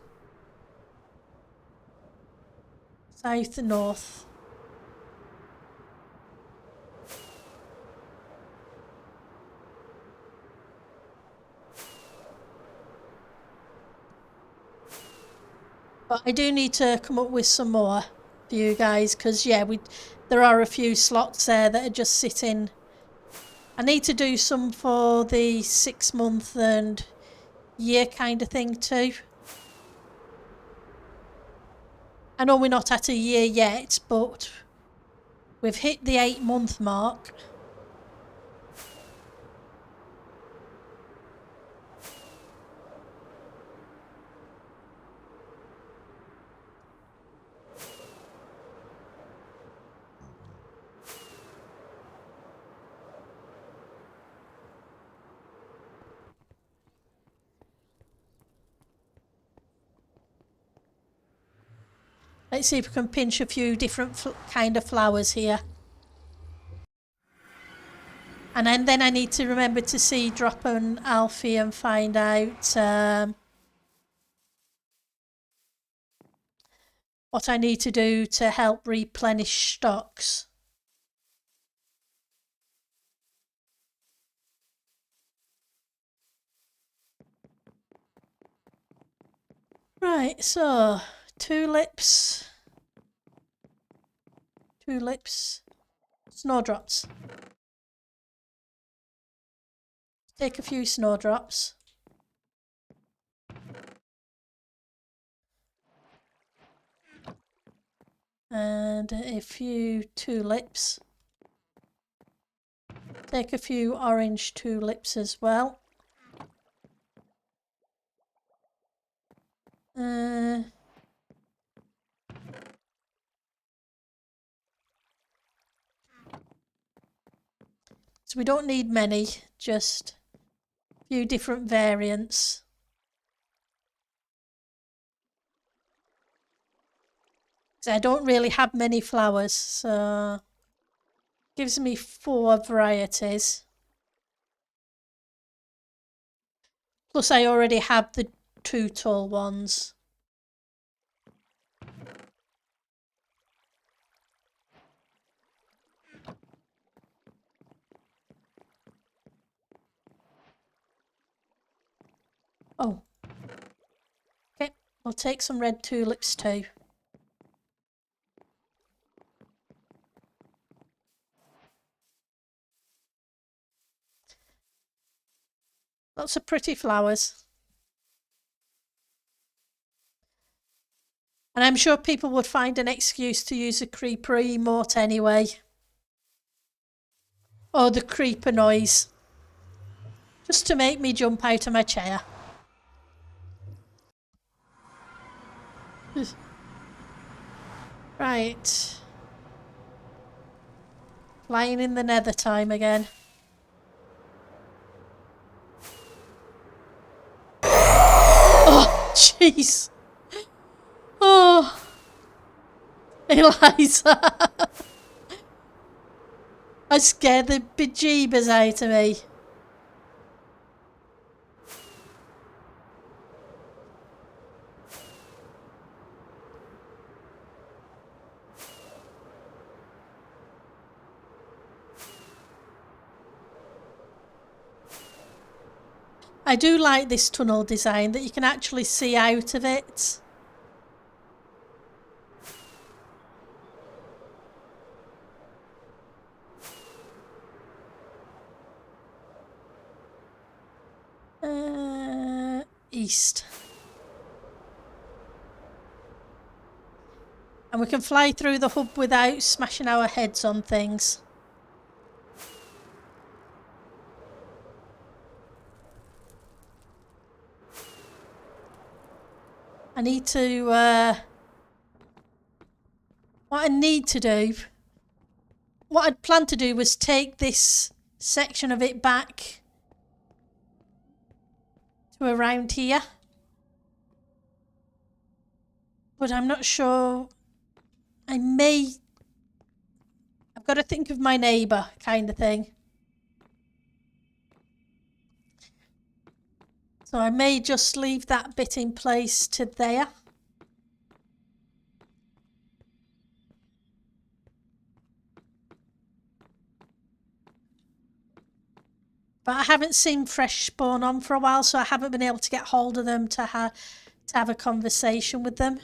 South and north. But I do need to come up with some more for you guys because yeah, there are a few slots there that are just sitting. I need to do some for the 6 month and year kind of thing too. I know we're not at a year yet, but we've hit the 8 month mark. Let's see if we can pinch a few different kind of flowers here. And then I need to remember to see Drop and Alfie and find out what I need to do to help replenish stocks. Right, so tulips, snowdrops. Take a few snowdrops. And a few tulips. Take a few orange tulips as well. So we don't need many, just a few different variants. So I don't really have many flowers, so gives me 4 varieties. Plus I already have the 2 tall ones. Oh. Okay, we'll take some red tulips too. Lots of pretty flowers. And I'm sure people would find an excuse to use a creeper emote anyway. Or the creeper noise. Just to make me jump out of my chair. Right. Lying in the nether time again. Oh, jeez. Oh. Eliza. I scared the bejeebers out of me. I do like this tunnel design that you can actually see out of it. East. And we can fly through the hub without smashing our heads on things. I need to, what I need to do, what I'd planned to do was take this section of it back to around here. But I'm not sure, I've got to think of my neighbour kind of thing. So I may just leave that bit in place to there. But I haven't seen fresh spawn on for a while, so I haven't been able to get hold of them to have a conversation with them.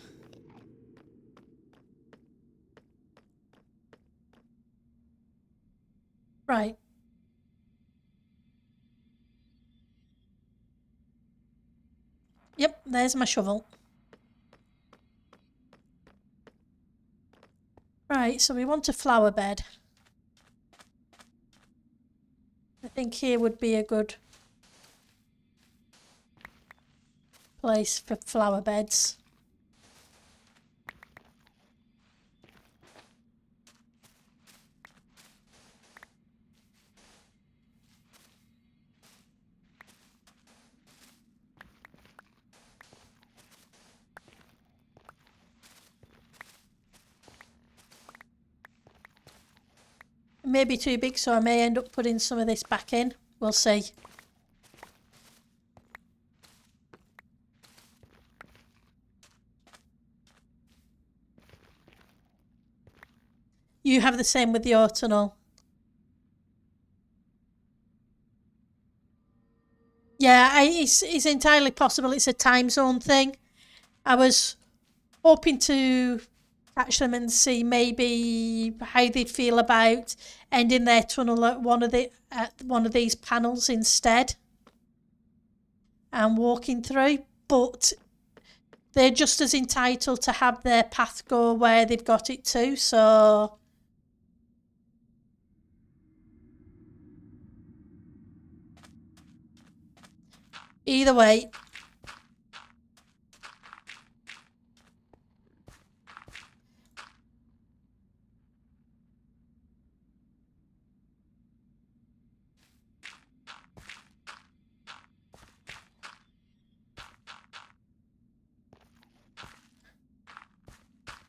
Right. Yep, there's my shovel. Right, so we want a flower bed. I think here would be a good place for flower beds. It may be too big, so I may end up putting some of this back in. We'll see. You have the same with your tunnel. Yeah, it's entirely possible it's a time zone thing. I was hoping to catch them and see maybe how they'd feel about ending their tunnel at one of these panels instead and walking through, but they're just as entitled to have their path go where they've got it to, so either way.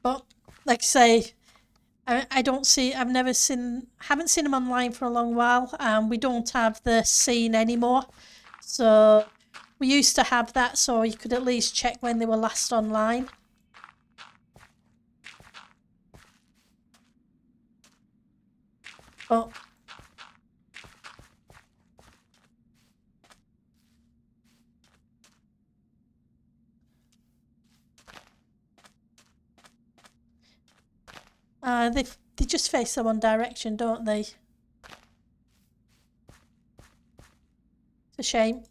But like I say, haven't seen them online for a long while, and we don't have the scene anymore. So We used to have that, so you could at least check when they were last online. But they just face the one direction, don't they? It's a shame.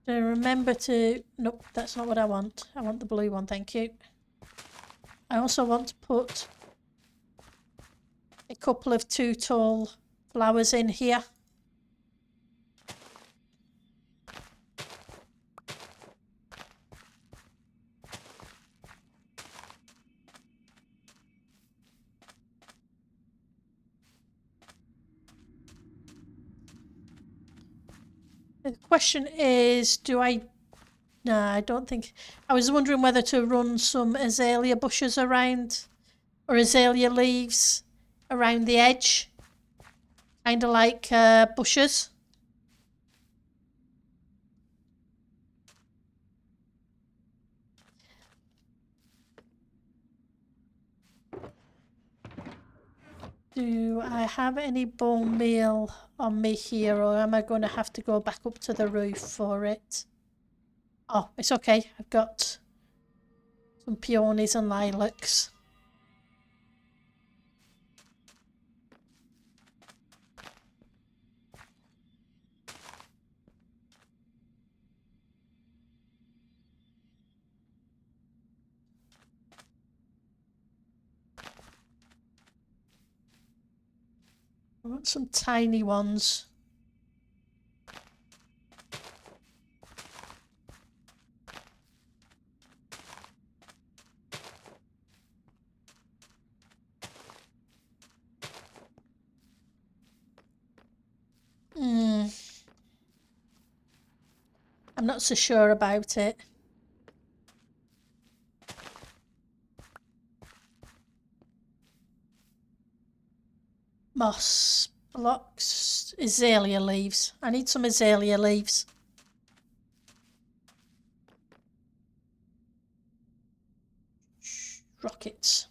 So remember to... Nope, that's not what I want. I want the blue one, thank you. I also want to put a couple of 2 tall flowers in here. The question is, do I... No, I don't think... I was wondering whether to run some azalea bushes around, or azalea leaves around the edge. Kind of like bushes. Do I have any bone meal on me here, or am I going to have to go back up to the roof for it? Oh, it's okay. I've got some peonies and lilacs. I want some tiny ones. I'm not so sure about it. Moss blocks, azalea leaves. I need some azalea leaves. Rockets.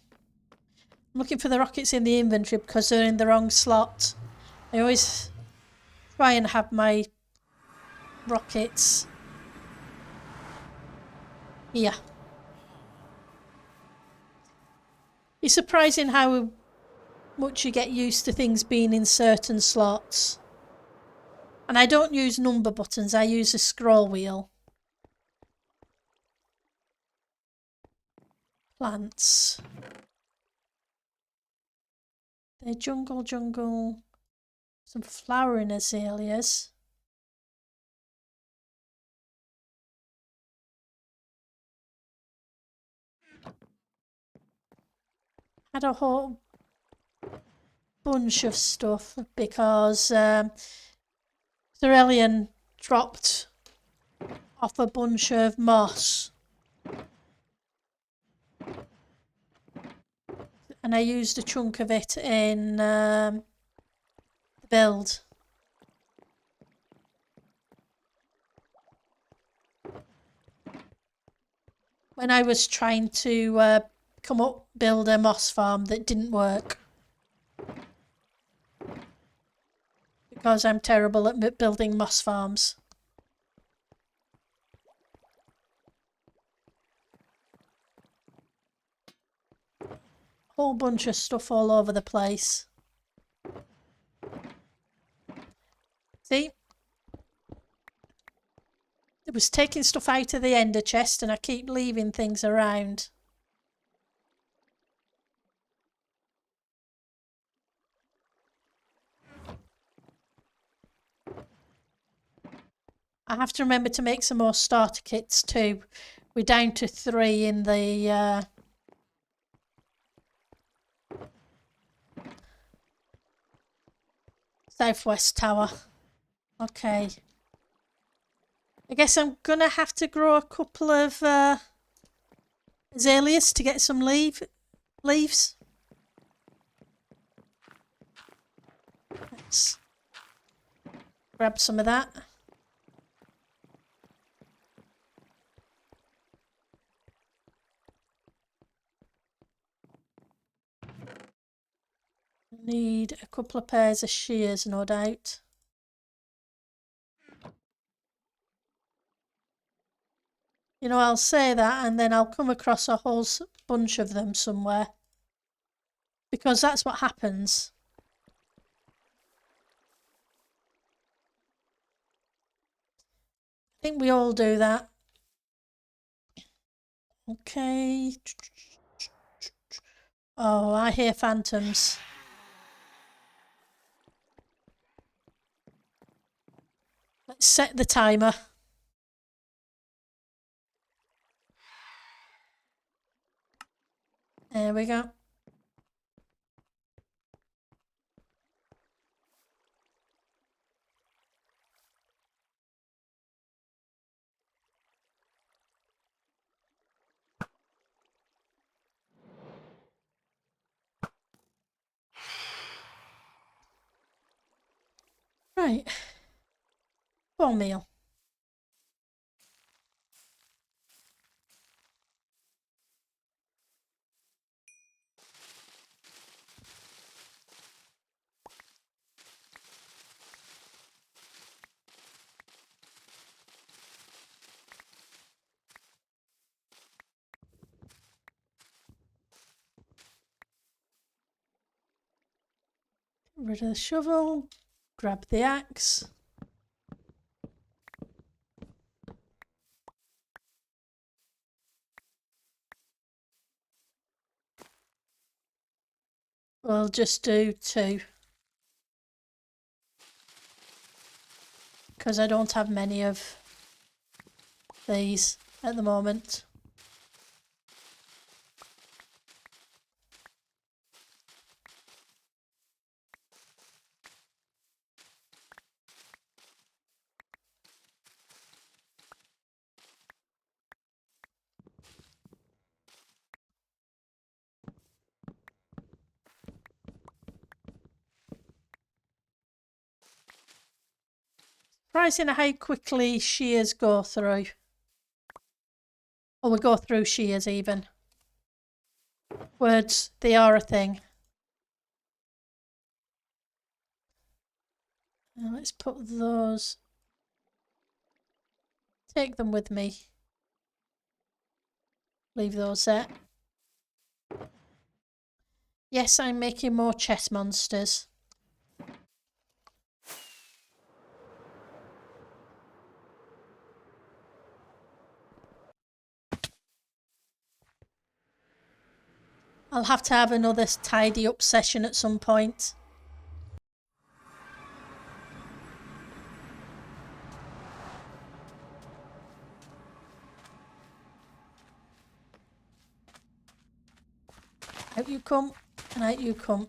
I'm looking for the rockets in the inventory because they're in the wrong slot. I always try and have my rockets here. It's surprising how much you get used to things being in certain slots. And I don't use number buttons, I use a scroll wheel. Plants. They're jungle. Some flowering azaleas. Had a whole bunch of stuff because Therelian dropped off a bunch of moss. And I used a chunk of it in the build. When I was trying to build a moss farm that didn't work. Because I'm terrible at building moss farms. Whole bunch of stuff all over the place. See? It was taking stuff out of the ender chest and I keep leaving things around. I have to remember to make some more starter kits too. We're down to 3 in the southwest tower. Okay. I guess I'm gonna have to grow a couple of azaleas to get some leaves. Let's grab some of that. Need a couple of pairs of shears, no doubt. You know, I'll say that and then I'll come across a whole bunch of them somewhere. Because that's what happens. I think we all do that. Okay. Oh, I hear phantoms. Let's set the timer. There we go. Right. Bone meal. Get rid of the shovel. Grab the axe. We'll just do 2. Because I don't have many of these at the moment. Surprising how quickly shears go through. Or we go through shears even. Words, they are a thing. Now let's put those. Take them with me. Leave those there. Yes, I'm making more chest monsters. I'll have to have another tidy up session at some point. Out you come, and out you come.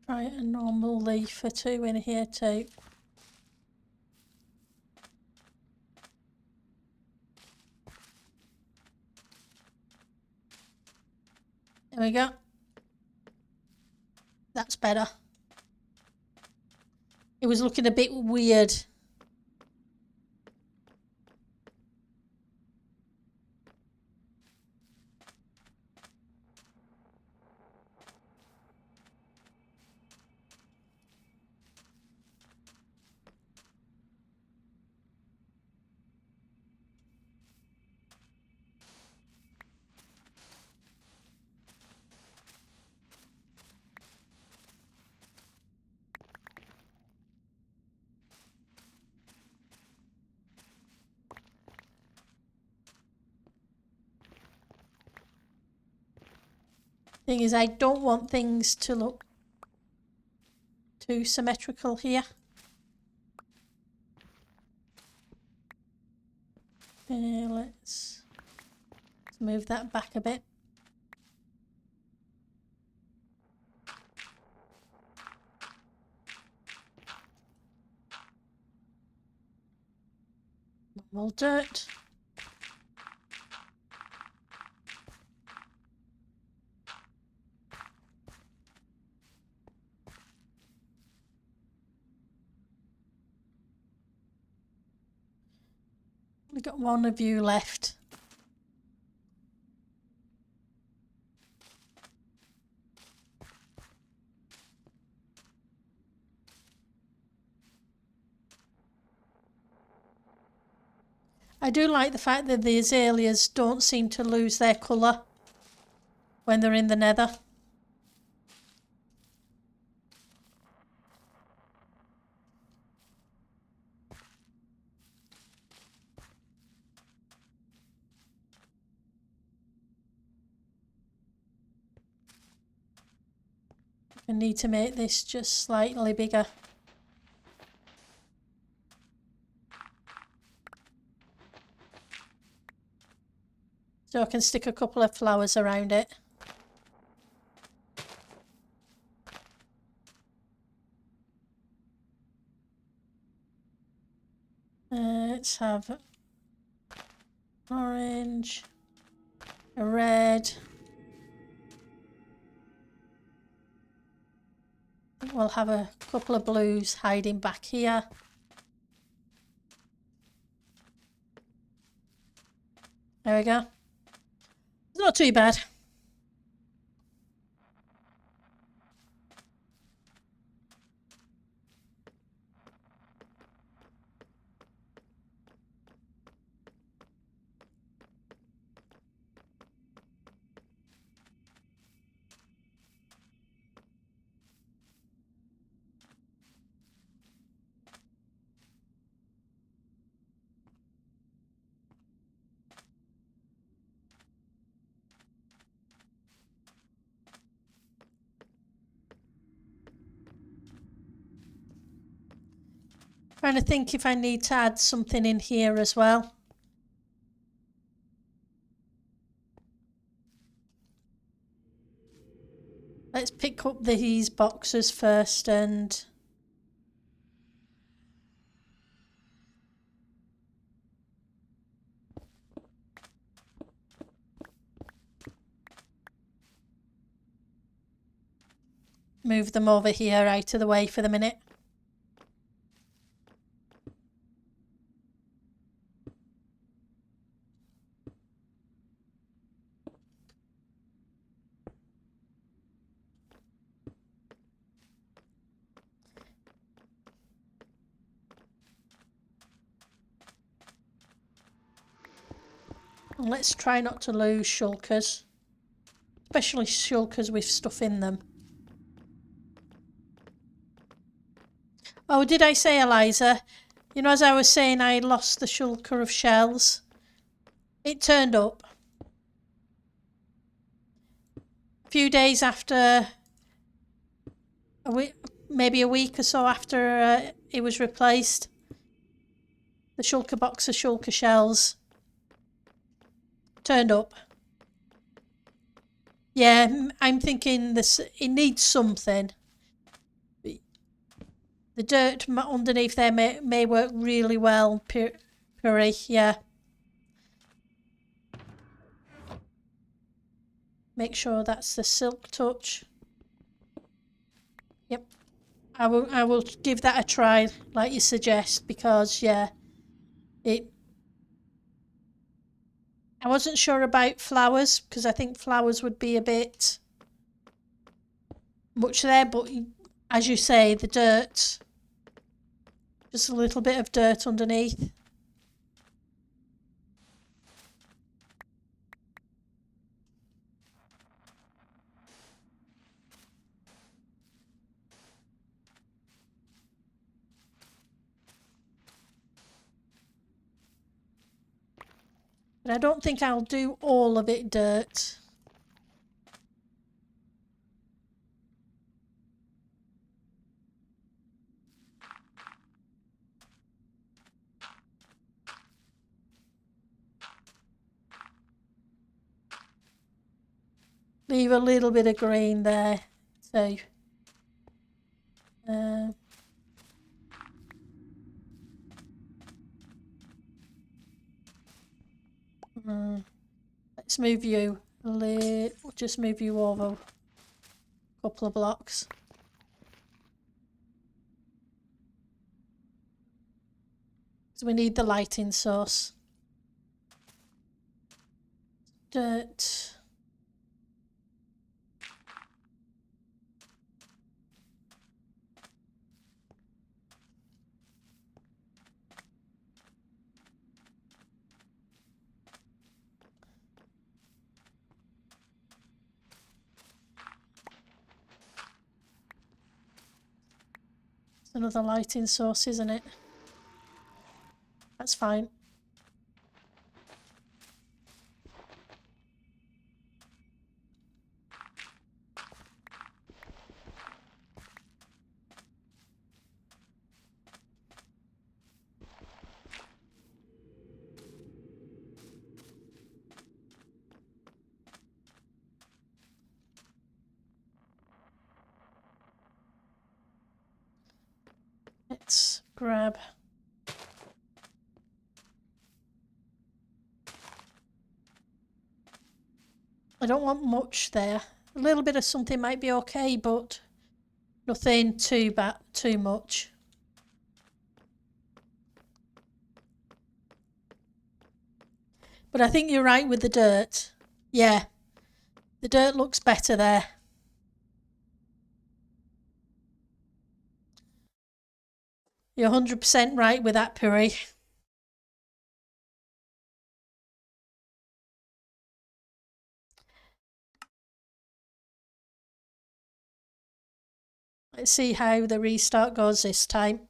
Try a normal leaf for 2 in here too. There we go. That's better. It was looking a bit weird. Thing is, I don't want things to look too symmetrical here. Let's move that back a bit. Normal dirt. We've got one of you left. I do like the fact that the azaleas don't seem to lose their colour when they're in the nether. I need to make this just slightly bigger. So I can stick a couple of flowers around it. Let's have orange, a red. We'll have a couple of blues hiding back here. There we go. It's not too bad. Trying to think if I need to add something in here as well. Let's pick up these boxes first and move them over here out of the way for the minute. And let's try not to lose shulkers, especially shulkers with stuff in them. Oh, did I say, Eliza, you know, as I was saying, I lost the shulker of shells. It turned up. A few days after, maybe a week or so after it was replaced. The shulker box of shulker shells turned up. Yeah, I'm thinking this. It needs something. The dirt underneath there may work really well. Puree, yeah. Make sure that's the silk touch. Yep. I will give that a try, like you suggest, because yeah, I wasn't sure about flowers because I think flowers would be a bit much there, but as you say, the dirt, just a little bit of dirt underneath. But I don't think I'll do all of it dirt. Leave a little bit of green there too. Let's move you. Just move you over a couple of blocks. So we need the lighting source. Dirt. It's another lighting source, isn't it? That's fine. Let's grab. I don't want much there. A little bit of something might be okay, but nothing too much. But I think you're right with the dirt. Yeah, the dirt looks better there. You're 100% right with that, Puri. Let's see how the restart goes this time.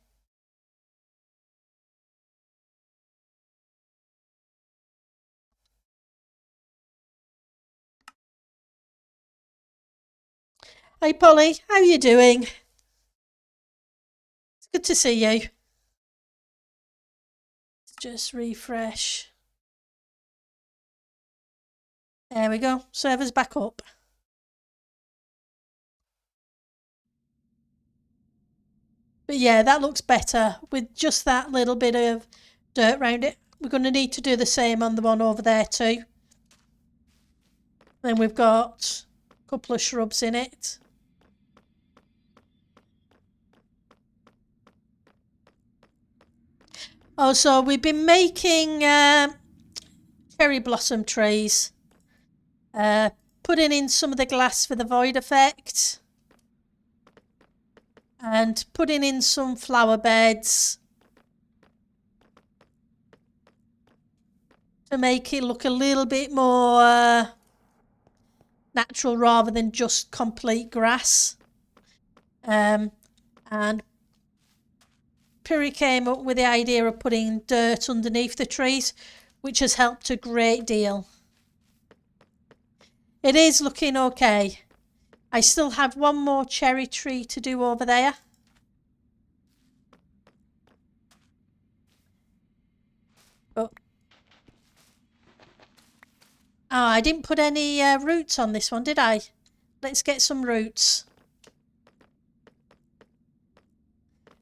Hey Polly, how you doing? It's good to see you. Let's just refresh. There we go. Server's back up. But yeah, that looks better with just that little bit of dirt around it. We're going to need to do the same on the one over there too. Then we've got a couple of shrubs in it. Also, we've been making cherry blossom trees. Putting in some of the glass for the void effect. And putting in some flower beds to make it look a little bit more natural rather than just complete grass. And Piri came up with the idea of putting dirt underneath the trees, which has helped a great deal. It is looking okay. I still have one more cherry tree to do over there. But I didn't put any roots on this one, did I? Let's get some roots.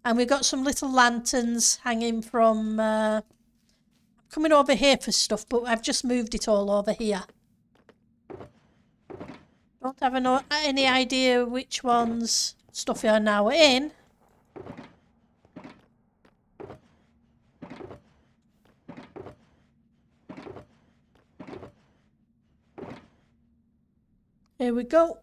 And we've got some little lanterns hanging from... coming over here for stuff, but I've just moved it all over here. Don't have any idea which ones stuff are now in. Here we go.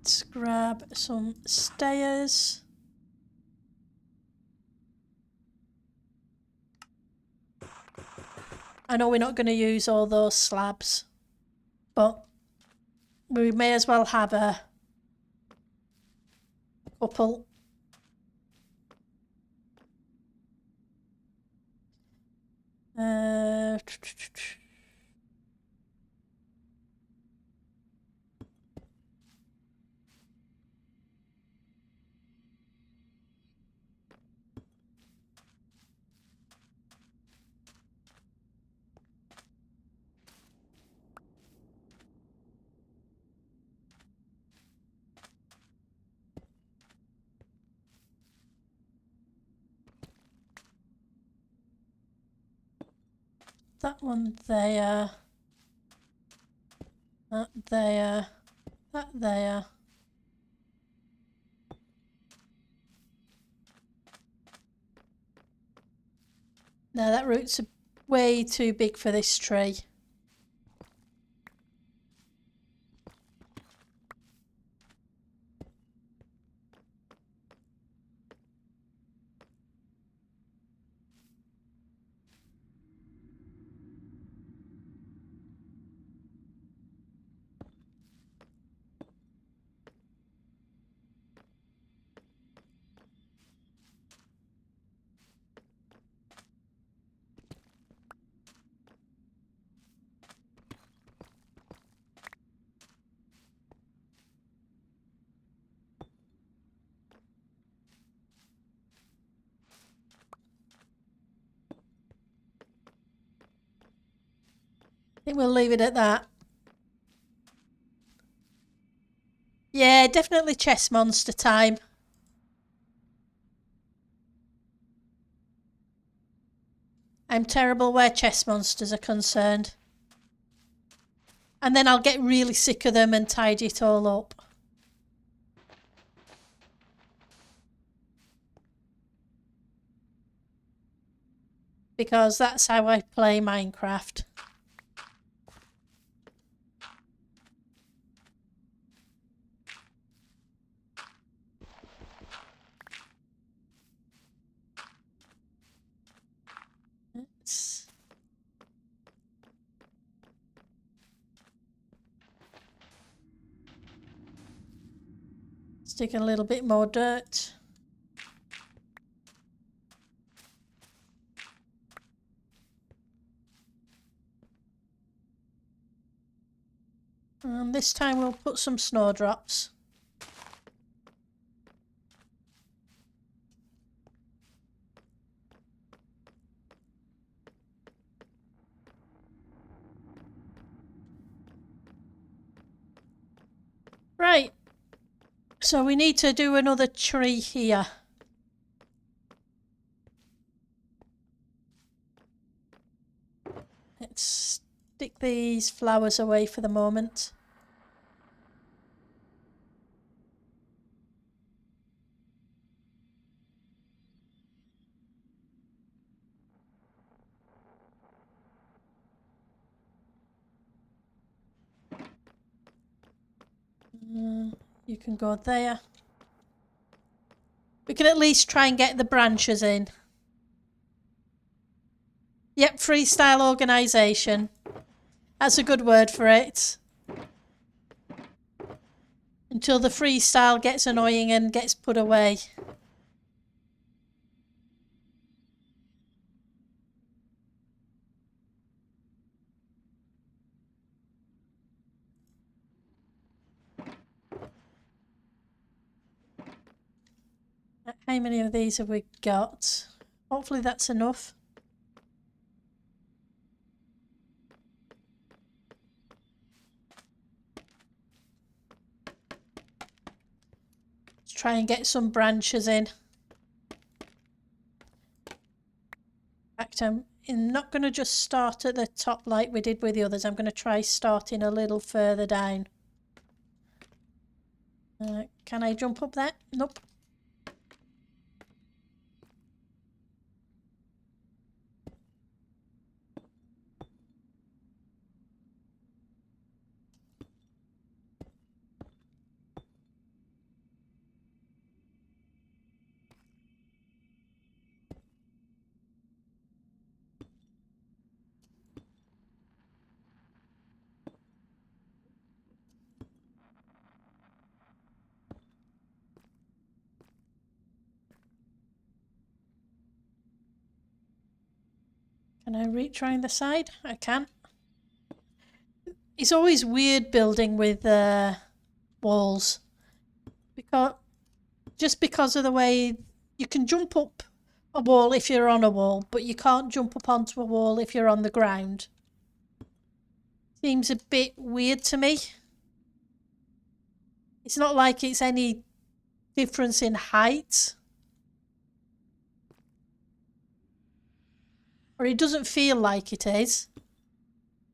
Let's grab some stairs. I know we're not going to use all those slabs, but we may as well have a couple. that one there. That there. That there. No, that root's way too big for this tree. I think we'll leave it at that. Yeah, definitely chest monster time. I'm terrible where chest monsters are concerned. And then I'll get really sick of them and tidy it all up. Because that's how I play Minecraft. Let's stick a little bit more dirt. And this time we'll put some snowdrops. Right, so we need to do another tree here. Let's stick these flowers away for the moment. You can go there. We can at least try and get the branches in. Yep, freestyle organisation. That's a good word for it. Until the freestyle gets annoying and gets put away. How many of these have we got? Hopefully that's enough. Let's try and get some branches in. In fact, I'm not going to just start at the top like we did with the others. I'm going to try starting a little further down. Can I jump up there? Nope. Can I reach around the side? I can. It's always weird building with walls. Because of the way you can jump up a wall if you're on a wall, but you can't jump up onto a wall if you're on the ground. Seems a bit weird to me. It's not like it's any difference in height. Or it doesn't feel like it is.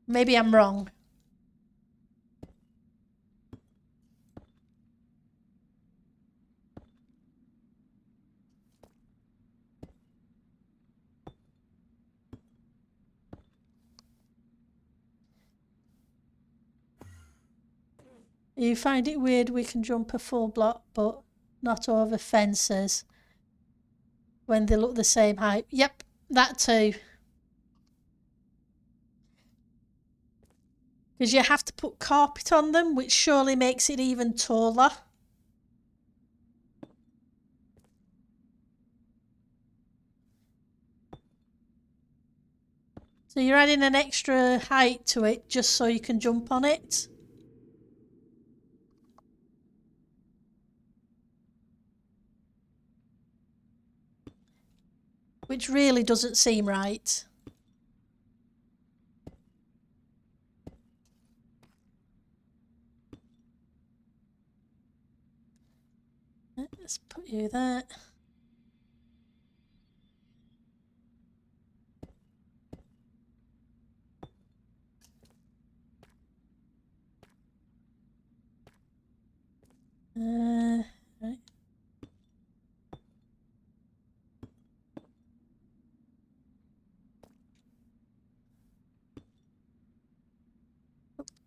Maybe I'm wrong. You find it weird we can jump a full block but not over fences when they look the same height? Yep, that too. Because you have to put carpet on them, which surely makes it even taller. So you're adding an extra height to it just so you can jump on it. Which really doesn't seem right. Let's put you there. Right.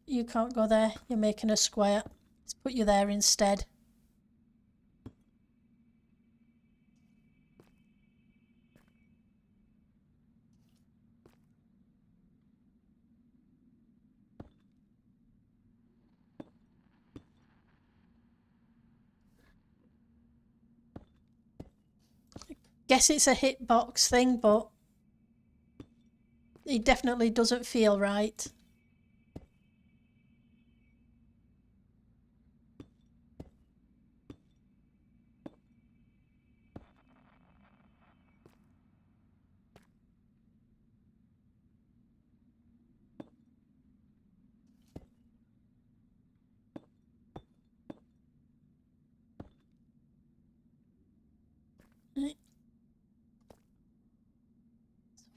You can't go there. You're making a square. Let's put you there instead. Guess it's a hitbox thing, but it definitely doesn't feel right.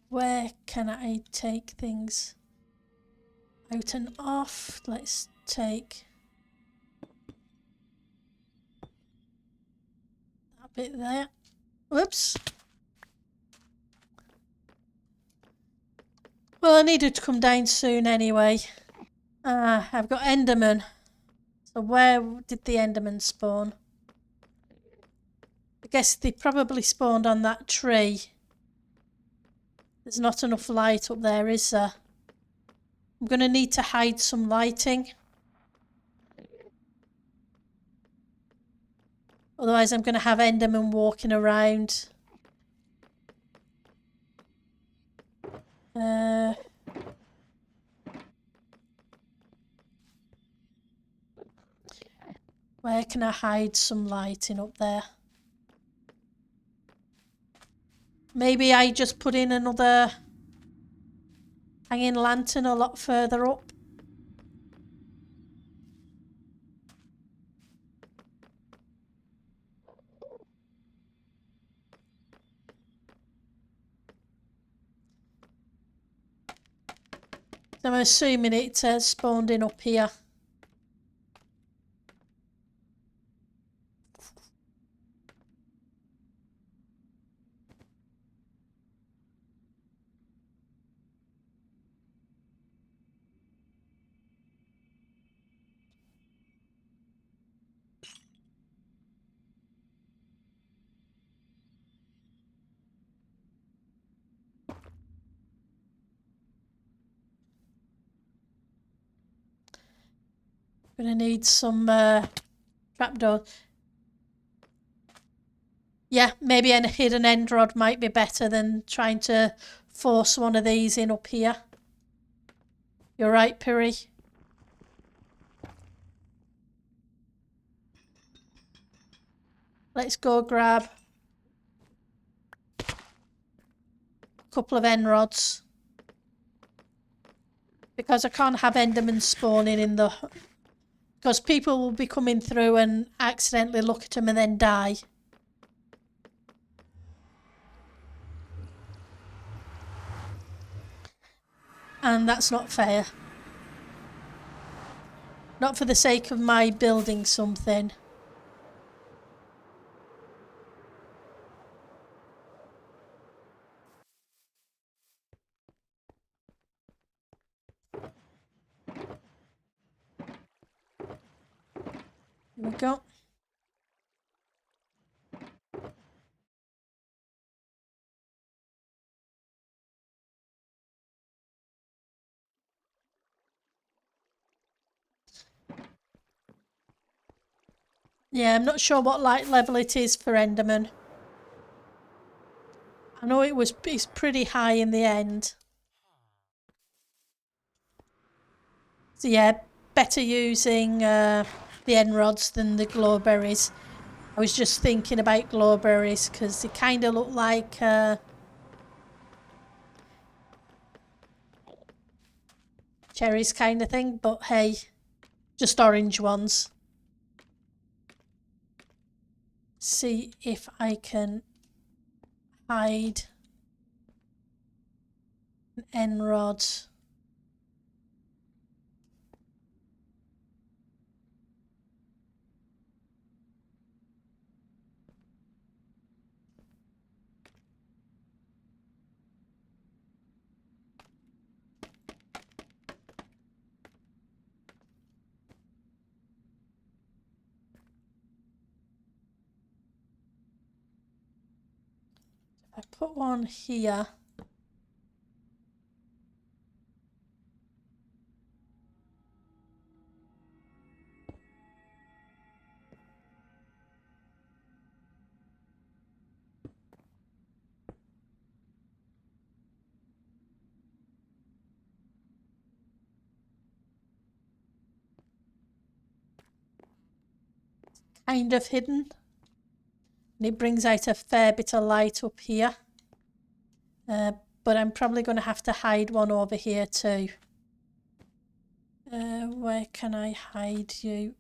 Where can I take things out and off? Let's take that bit there. Whoops. Well, I needed to come down soon anyway. I've got Enderman. So where did the Enderman spawn? I guess they probably spawned on that tree. There's not enough light up there, is there? I'm going to need to hide some lighting. Otherwise I'm going to have Enderman walking around. Where can I hide some lighting up there? Maybe I just put in another hanging lantern a lot further up. I'm assuming it spawned in up here. Gonna need some trapdoor. Yeah, maybe a hidden end rod might be better than trying to force one of these in up here. You're right, Piri. Let's go grab a couple of end rods. Because I can't have Endermen spawning in the... Because people will be coming through and accidentally look at them and then die. And that's not fair. Not for the sake of my building something. Here we go. Yeah, I'm not sure what light level it is for Enderman. I know it's pretty high in the end. So yeah, better using the end rods than the glowberries. I was just thinking about glowberries because they kind of look like cherries kind of thing, but hey, just orange ones. See if I can hide an end rod. I put one here. Kind of hidden. And it brings out a fair bit of light up here. But I'm probably going to have to hide one over here too. Where can I hide you?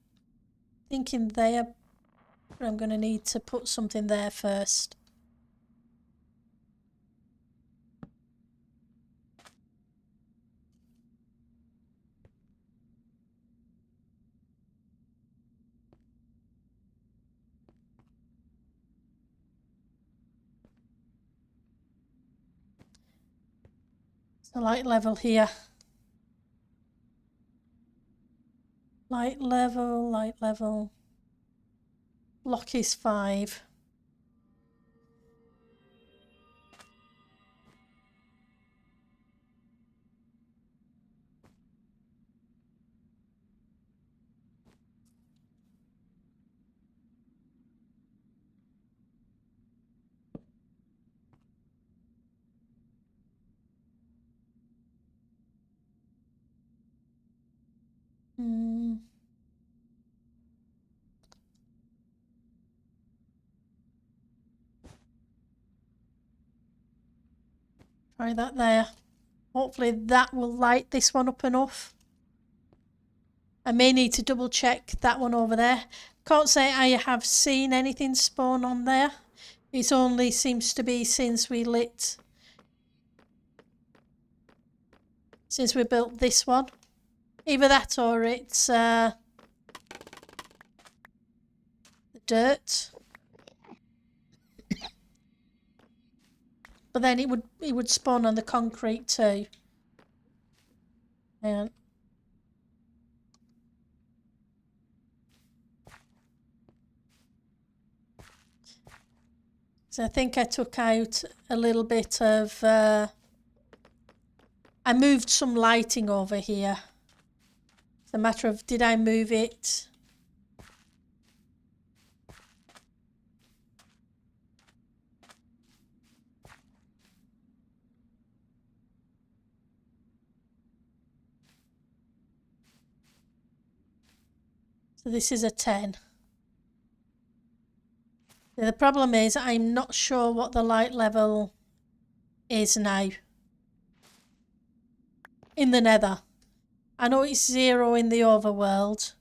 Thinking there, but I'm going to need to put something there first. So light level here. Light level, light level. Block is 5. Try that there. Hopefully that will light this one up enough. I may need to double check that one over there. Can't say I have seen anything spawn on there. It only seems to be since we built this one. Either that or it's the dirt. But then it would spawn on the concrete too. And so I think I took out a little bit of I moved some lighting over here. It's a matter of did I move it? So this is a 10. The problem is I'm not sure what the light level is now in the nether. I know it's 0 in the overworld.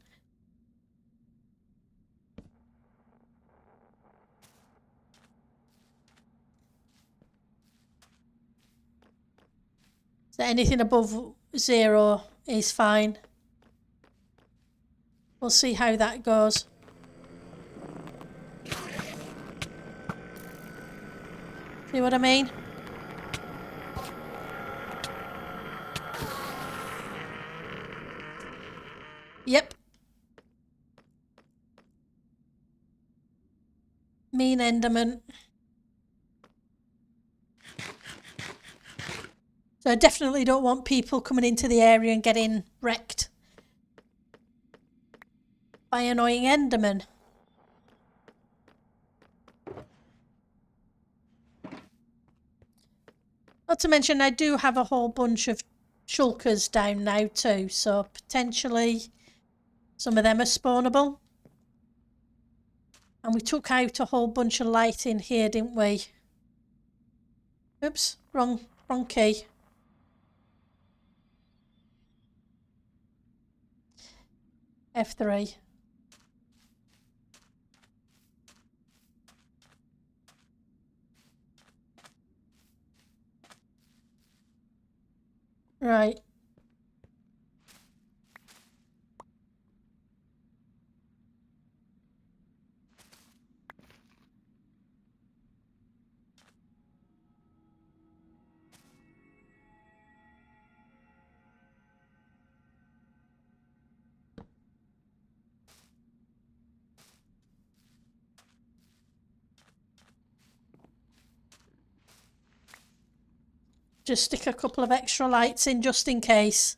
So anything above 0 is fine. We'll see how that goes. See what I mean? Yep. Mean Enderman. So I definitely don't want people coming into the area and getting wrecked by annoying Endermen. Not to mention I do have a whole bunch of shulkers down now too, so potentially some of them are spawnable. And we took out a whole bunch of light in here, didn't we? Oops, wrong key. F3. Right. Just stick a couple of extra lights in just in case.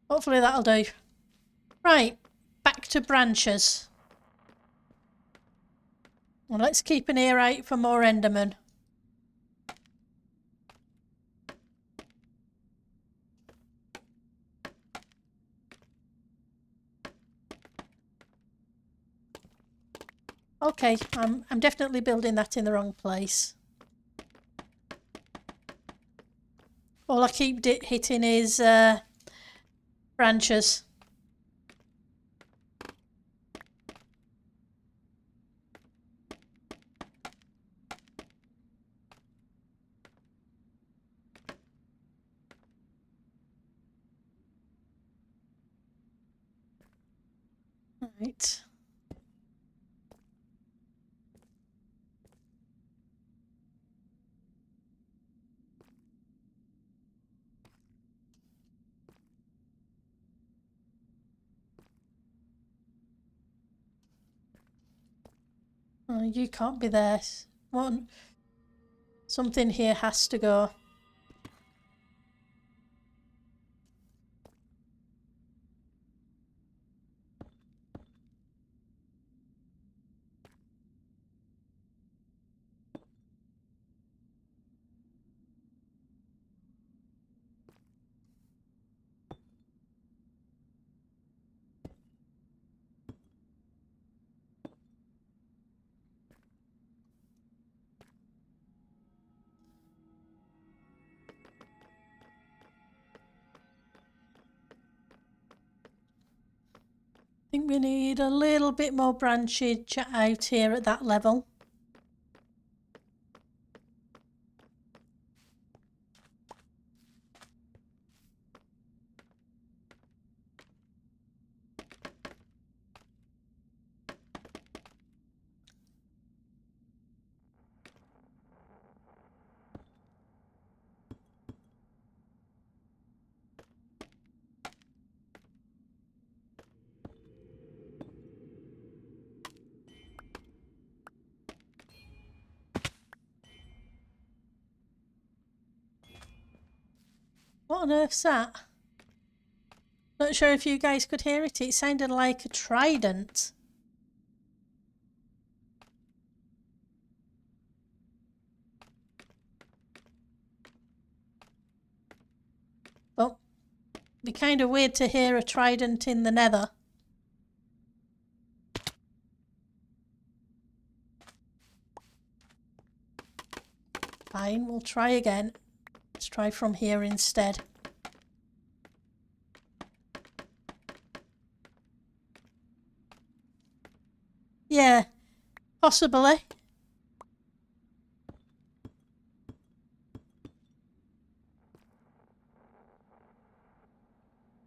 Hopefully that'll do. Right, back to branches. Well, let's keep an ear out for more Endermen. Okay, I'm definitely building that in the wrong place. All I keep hitting is branches. Right. Oh, you can't be there. Something here has to go. I think we need a little bit more branchage out here at that level. What on earth's that? Not sure if you guys could hear it. It sounded like a trident. Well, it'd be kind of weird to hear a trident in the nether. fine. We'll try again. Let's try from here instead. Yeah, possibly.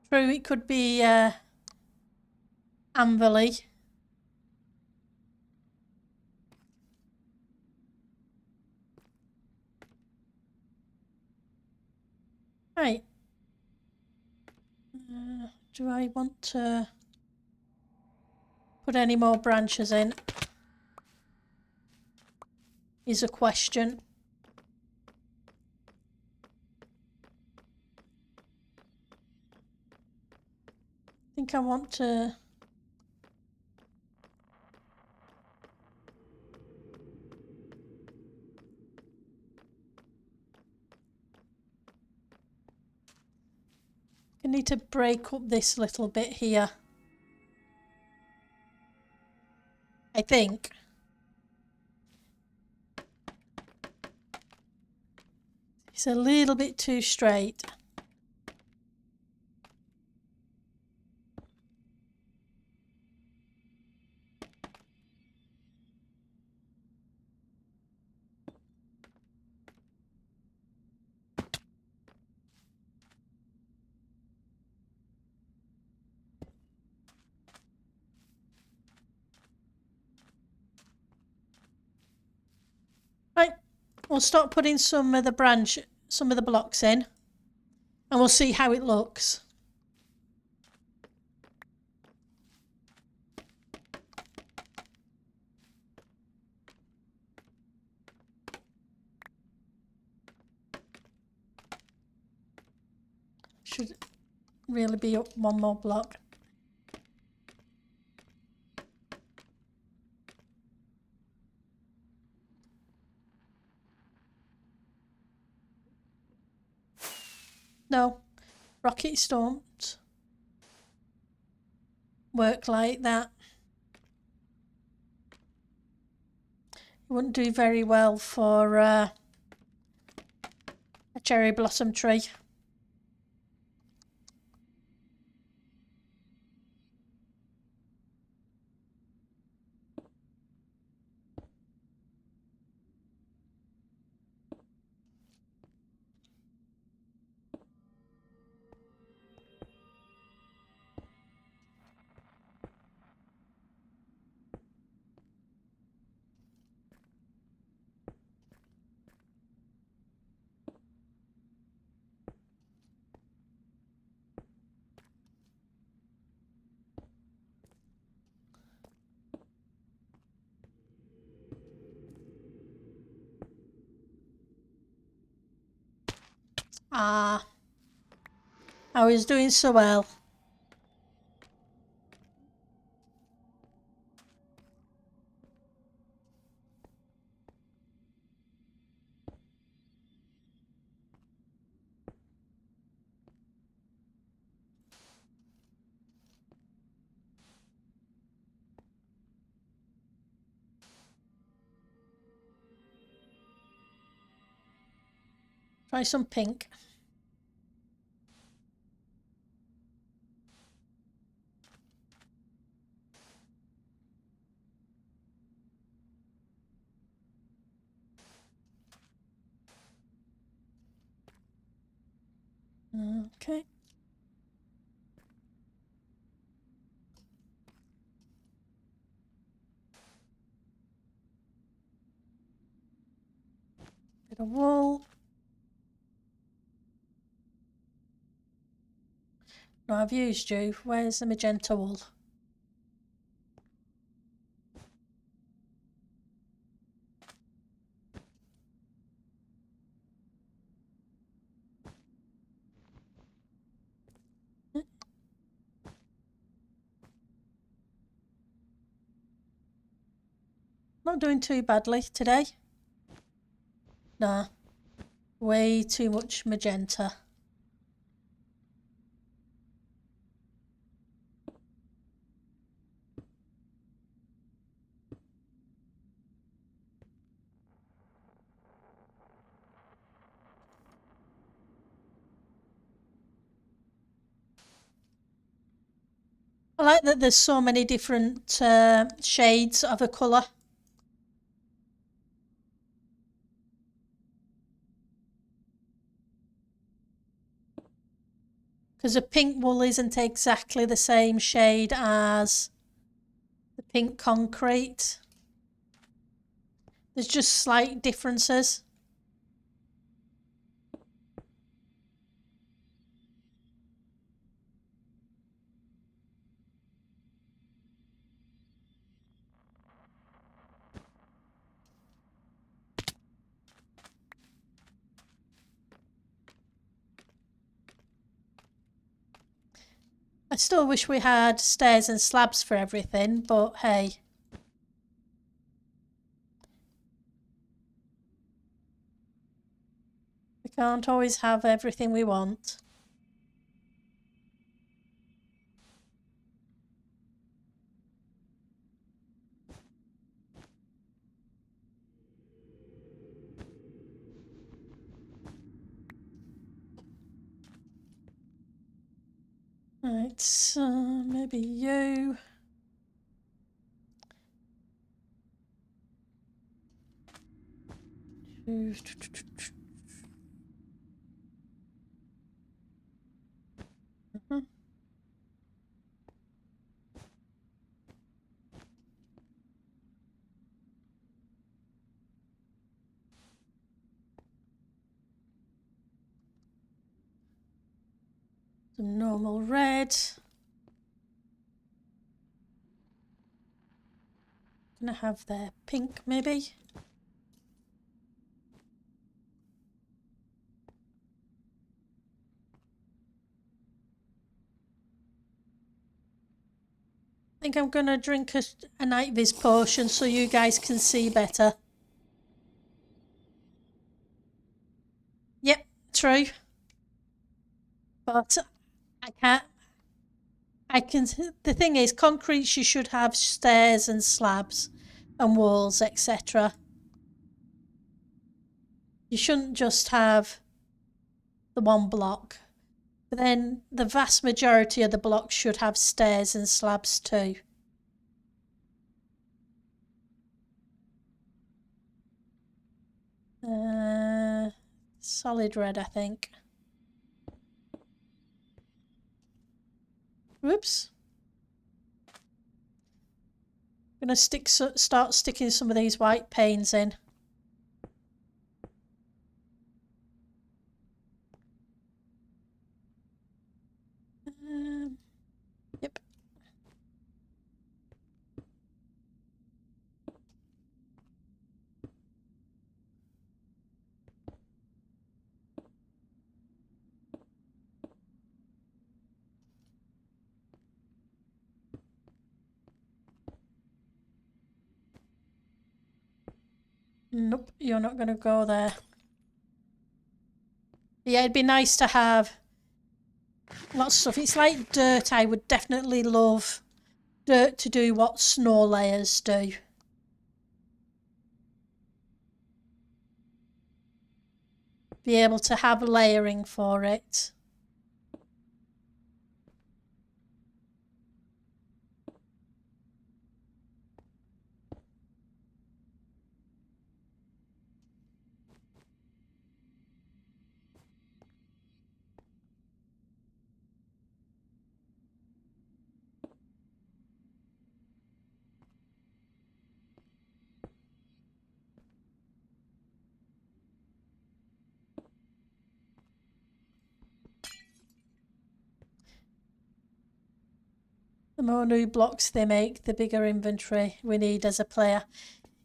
True, it could be Amberley. Right. Do I want to put any more branches in? Is a question. I think I want to... I need to break up this little bit here. I think. It's a little bit too straight. Right, we'll start putting some of the blocks in, and we'll see how it looks. Should really be up one more block. No, rockets don't work like that. It wouldn't do very well for a cherry blossom tree. Ah, I was doing so well. Try some pink. Okay. Bit of wool. No, I've used you. Where's the magenta wool? Not doing too badly today. Nah, way too much magenta. I like that there's so many different shades of a colour. Because a pink wool isn't exactly the same shade as the pink concrete. There's just slight differences. I still wish we had stairs and slabs for everything, but hey. We can't always have everything we want. Right, so maybe you. Some normal red. Gonna have their pink maybe. I think I'm gonna drink a night vis potion so you guys can see better. Yep, true. But I can't. I can. The thing is, concrete you should have stairs and slabs, and walls, etc. You shouldn't just have the one block. But then the vast majority of the blocks should have stairs and slabs too. Solid red, I think. Whoops. I'm gonna start sticking some of these white panes in. Yep. Nope, you're not gonna go there. Yeah, it'd be nice to have lots of stuff. It's like dirt. I would definitely love dirt to do what snow layers do. Be able to have layering for it. The more new blocks they make, the bigger inventory we need as a player.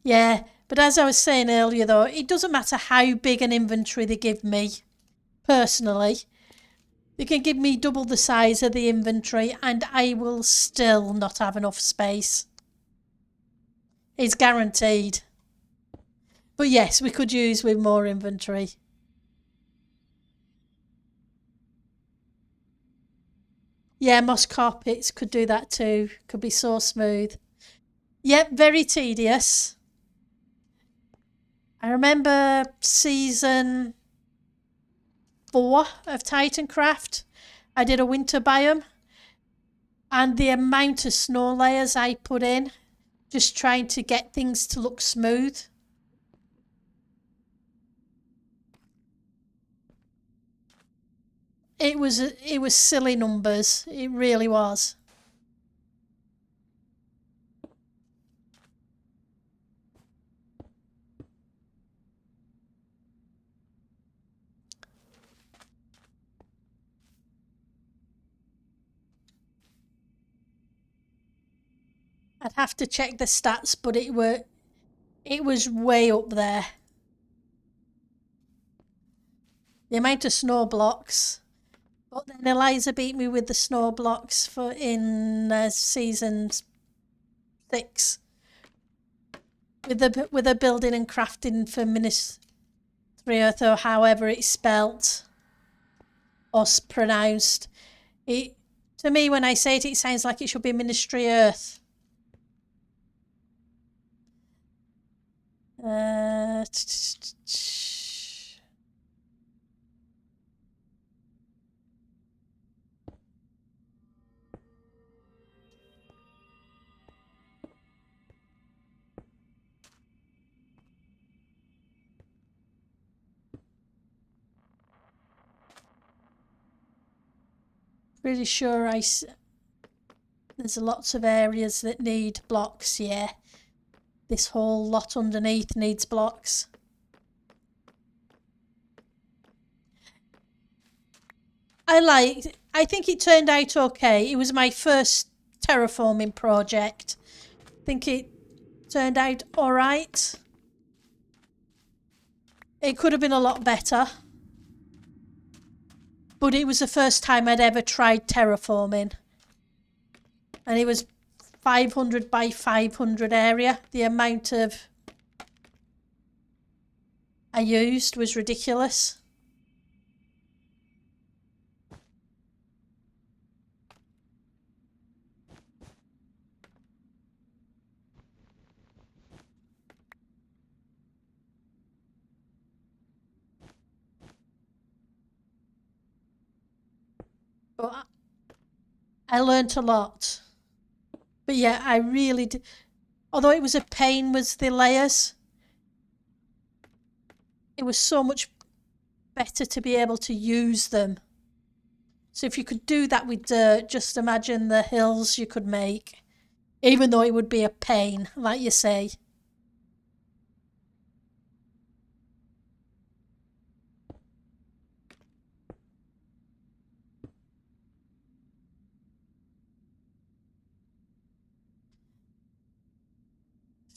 Yeah, but as I was saying earlier though, it doesn't matter how big an inventory they give me, personally. They can give me double the size of the inventory and I will still not have enough space. It's guaranteed. But yes, we could use with more inventory. Yeah, moss carpets could do that too. Could be so smooth. Yep, very tedious. I remember season 4 of Titancraft. I did a winter biome. And the amount of snow layers I put in, just trying to get things to look smooth. It was silly numbers. It really was. I'd have to check the stats, but it was way up there. The amount of snow blocks. But then Eliza beat me with the snow blocks for in season 6. With the building and crafting for Ministry Earth, or however it's spelt or pronounced. It, to me, when I say it, it sounds like it should be Ministry Earth. Really sure there's lots of areas that need blocks, yeah. This whole lot underneath needs blocks. I think it turned out okay. It was my first terraforming project. I think it turned out alright. It could have been a lot better. But it was the first time I'd ever tried terraforming. And it was 500 by 500 area. The amount of I used was ridiculous. But I learnt a lot. But yeah, I really did. Although it was a pain with the layers, it was so much better to be able to use them. So if you could do that with dirt, just imagine the hills you could make. Even though it would be a pain, like you say.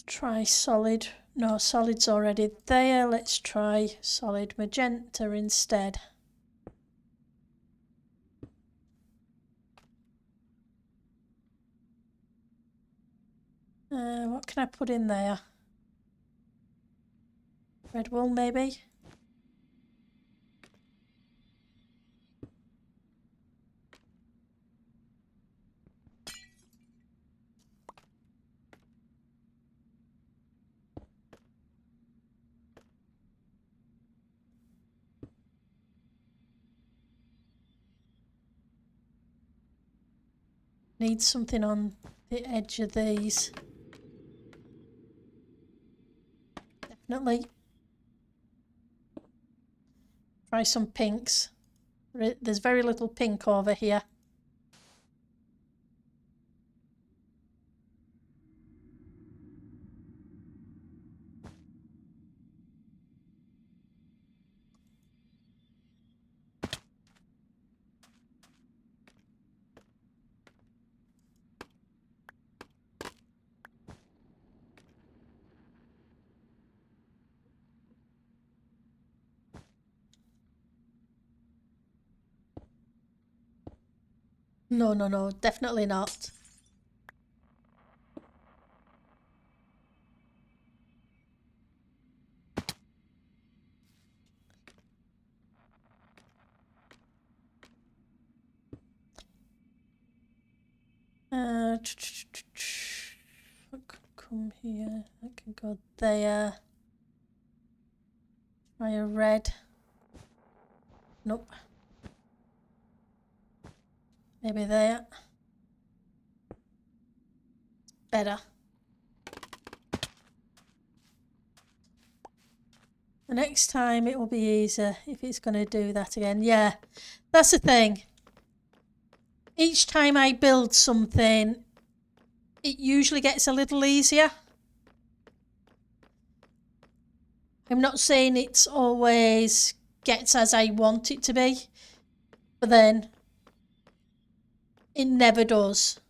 Try solid. No, solid's already there. Let's try solid magenta instead. What can I put in there? Red wool, maybe? Need something on the edge of these. Definitely. Try some pinks. There's very little pink over here. No, no, no, definitely not. I can come here. I can go there. Try a red. Nope. Maybe there. better. The next time it will be easier if it's going to do that again. Yeah, that's the thing. Each time I build something, it usually gets a little easier. I'm not saying it's always gets as I want it to be, but then it never does.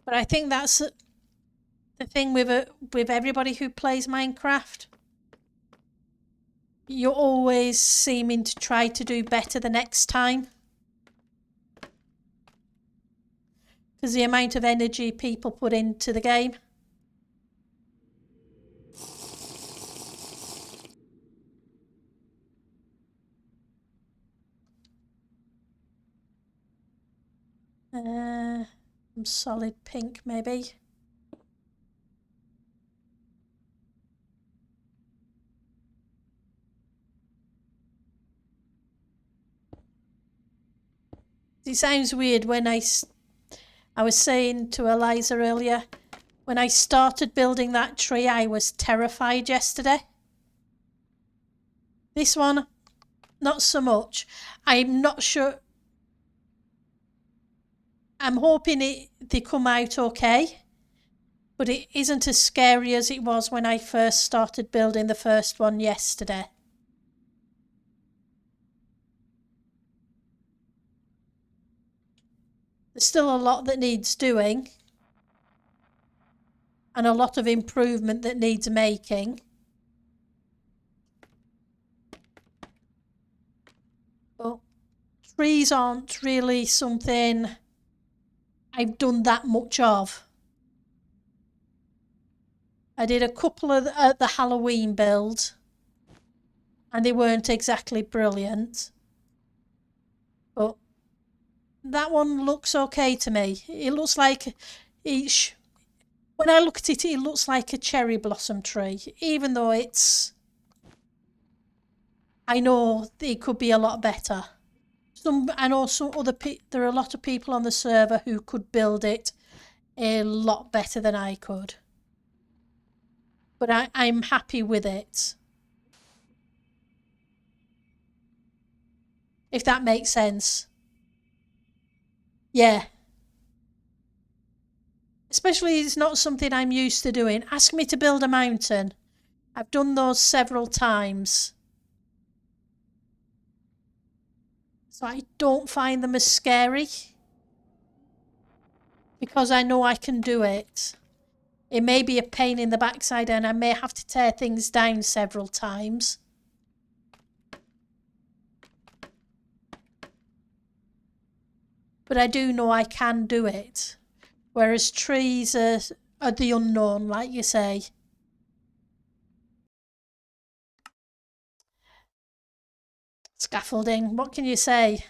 But I think that's the thing with everybody who plays Minecraft. You're always seeming to try to do better the next time. Because the amount of energy people put into the game. Some solid pink maybe. It sounds weird when I was saying to Eliza earlier, when I started building that tree, I was terrified yesterday. This one, not so much. I'm not sure. I'm hoping they come out okay, but it isn't as scary as it was when I first started building the first one yesterday. There's still a lot that needs doing and a lot of improvement that needs making. But trees aren't really something I've done that much of. I did a couple of the Halloween build and they weren't exactly brilliant. But that one looks okay to me. It looks like each... When I look at it, it looks like a cherry blossom tree, even though it's... I know it could be a lot better. I know there are a lot of people on the server who could build it a lot better than I could. But I'm happy with it. If that makes sense. Yeah. Especially it's not something I'm used to doing. Ask me to build a mountain. I've done those several times. So I don't find them as scary. Because I know I can do it. It may be a pain in the backside and I may have to tear things down several times. But I do know I can do it. Whereas trees are the unknown, like you say. Scaffolding, what can you say?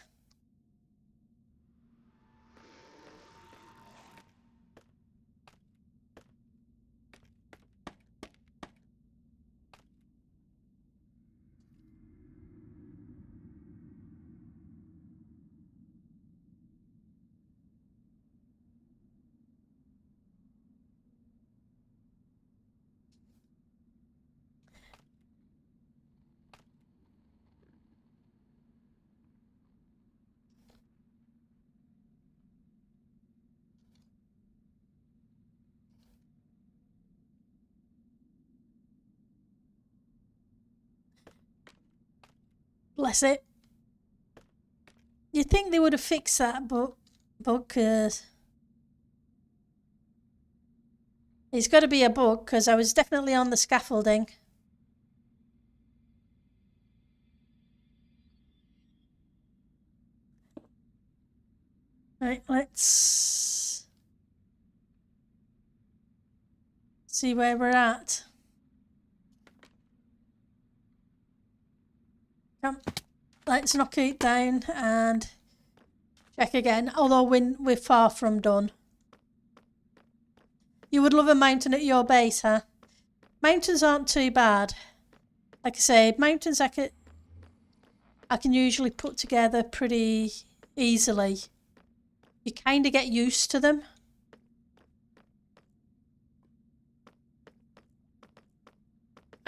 Bless it. You'd think they would have fixed that, but it's got to be a bug because I was definitely on the scaffolding. Right, let's see where we're at. Come, let's knock it down and check again. Although we're far from done. You would love a mountain at your base, huh? Mountains aren't too bad. Like I say, mountains I can usually put together pretty easily. You kind of get used to them.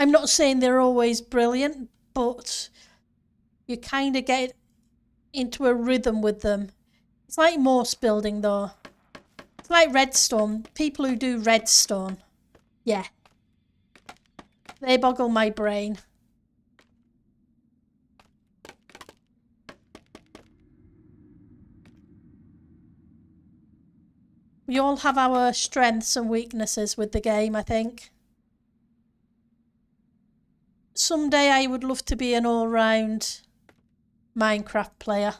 I'm not saying they're always brilliant, but you kind of get into a rhythm with them. It's like Morse building though. It's like redstone. People who do redstone. Yeah. They boggle my brain. We all have our strengths and weaknesses with the game, I think. Someday I would love to be an all-round Minecraft player.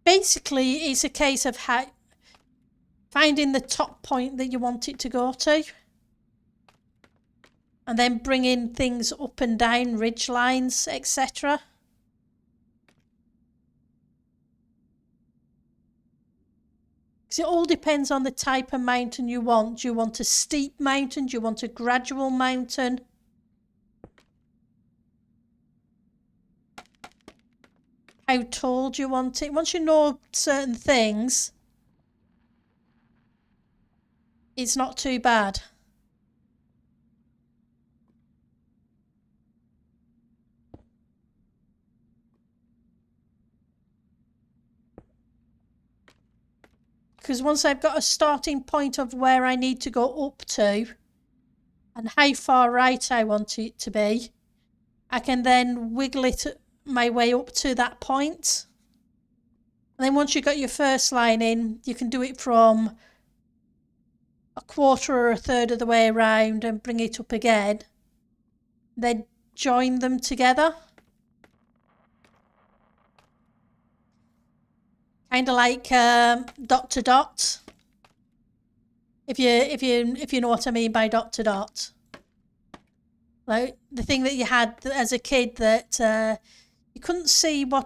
Basically, it's a case of finding the top point that you want it to go to. And then bringing things up and down ridge lines, etc. Because it all depends on the type of mountain you want. Do you want a steep mountain? Do you want a gradual mountain? How tall do you want it? Once you know certain things, it's not too bad. Because once I've got a starting point of where I need to go up to and how far right I want it to be, I can then wiggle it my way up to that point. And then once you've got your first line in, you can do it from a quarter or a third of the way around and bring it up again. Then join them together. Kind of like dot to dot. If you know what I mean by dot to dot. Like the thing that you had as a kid that you couldn't see what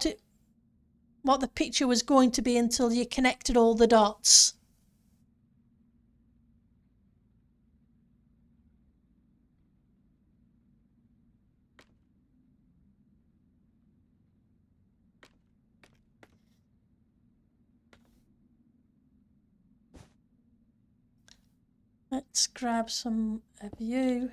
the picture was going to be until you connected all the dots. Let's grab some of you.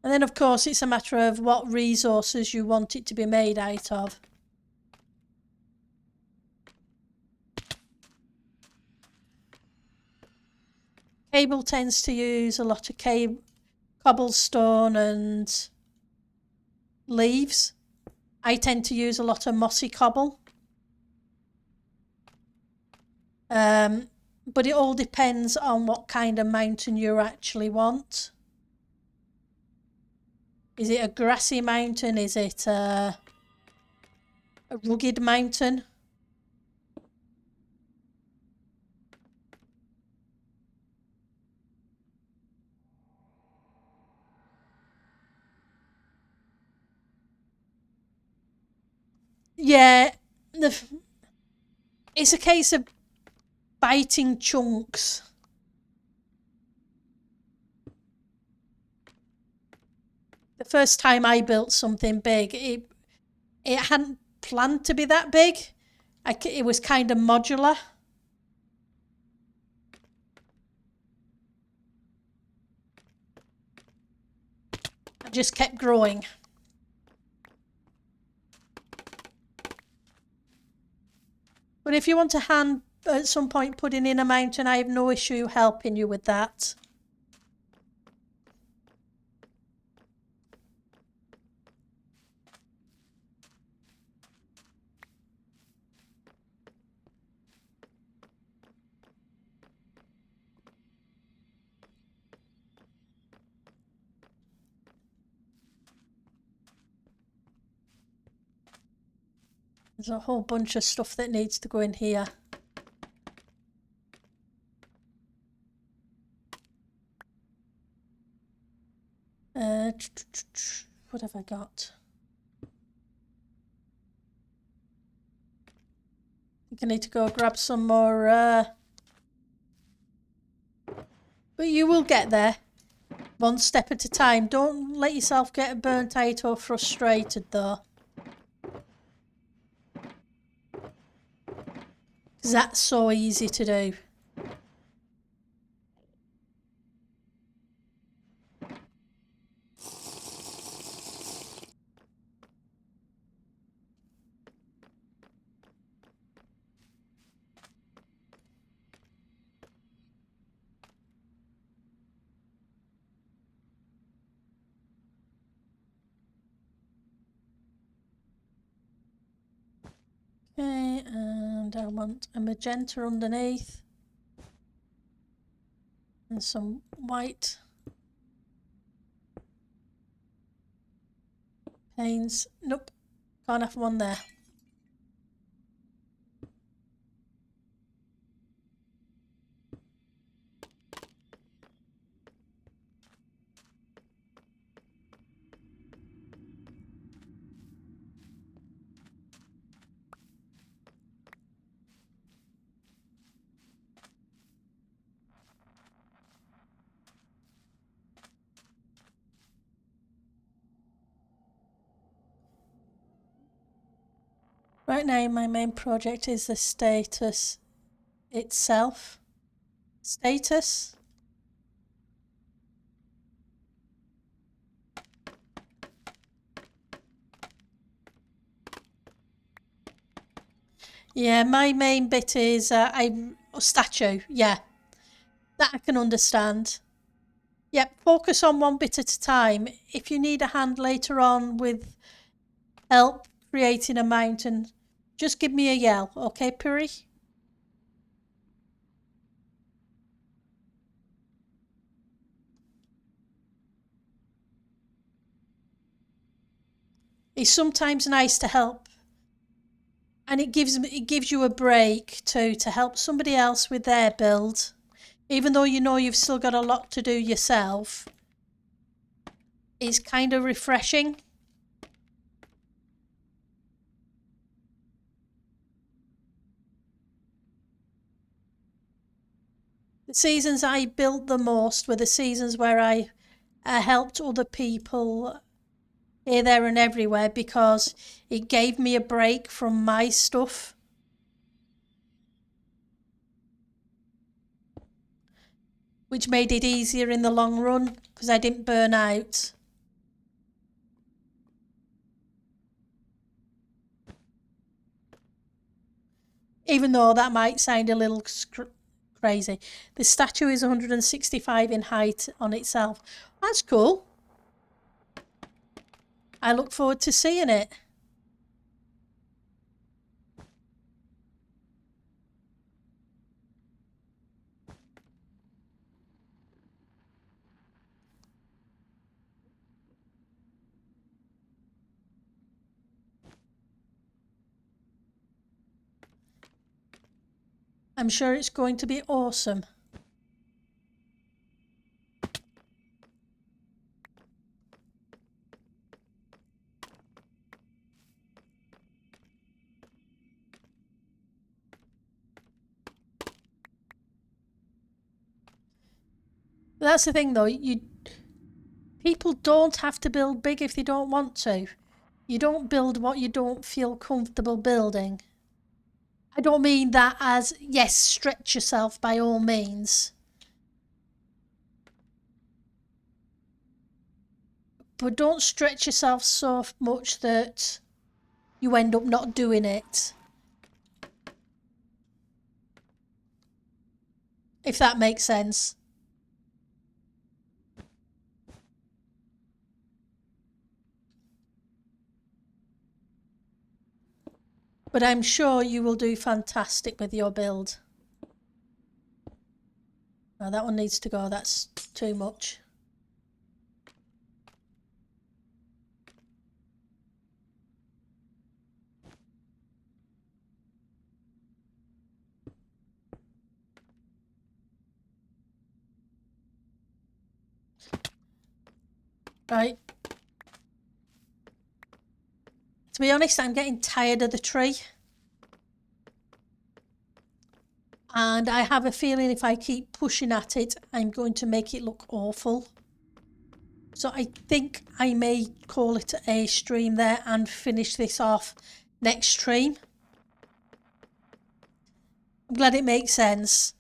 And then of course it's a matter of what resources you want it to be made out of. Cable tends to use a lot of cobblestone and leaves. I tend to use a lot of mossy cobble. But it all depends on what kind of mountain you actually want. Is it a grassy mountain? Is it a rugged mountain? Yeah, it's a case of biting chunks. The first time I built something big, it hadn't planned to be that big. It was kind of modular. I just kept growing. But if you want a hand at some point putting in a mountain, I have no issue helping you with that. There's a whole bunch of stuff that needs to go in here. What have I got? think I need to go grab some more. But you will get there. One step at a time. Don't let yourself get burnt out or frustrated though. Because that's so easy to do. Okay, and I want a magenta underneath. And some white panes. Nope, can't have one there. Right now my main project is the status itself. Status. Yeah, my main bit is statue. Yeah, that I can understand. Yep, focus on one bit at a time. If you need a hand later on with help creating a mountain, just give me a yell, okay, Puri? It's sometimes nice to help, and it gives you a break too to help somebody else with their build, even though you know you've still got a lot to do yourself. It's kind of refreshing. The seasons I built the most were the seasons where I helped other people here, there, and everywhere because it gave me a break from my stuff. Which made it easier in the long run because I didn't burn out. Even though that might sound a little crazy. The statue is 165 in height on itself. That's cool. I look forward to seeing it. I'm sure it's going to be awesome. That's the thing though, people don't have to build big if they don't want to. You don't build what you don't feel comfortable building. I don't mean that as, yes, stretch yourself by all means. But don't stretch yourself so much that you end up not doing it. If that makes sense. But I'm sure you will do fantastic with your build. Now that one needs to go, that's too much. Right. To be honest, I'm getting tired of the tree. And I have a feeling if I keep pushing at it, I'm going to make it look awful. So I think I may call it a stream there and finish this off next stream. I'm glad it makes sense.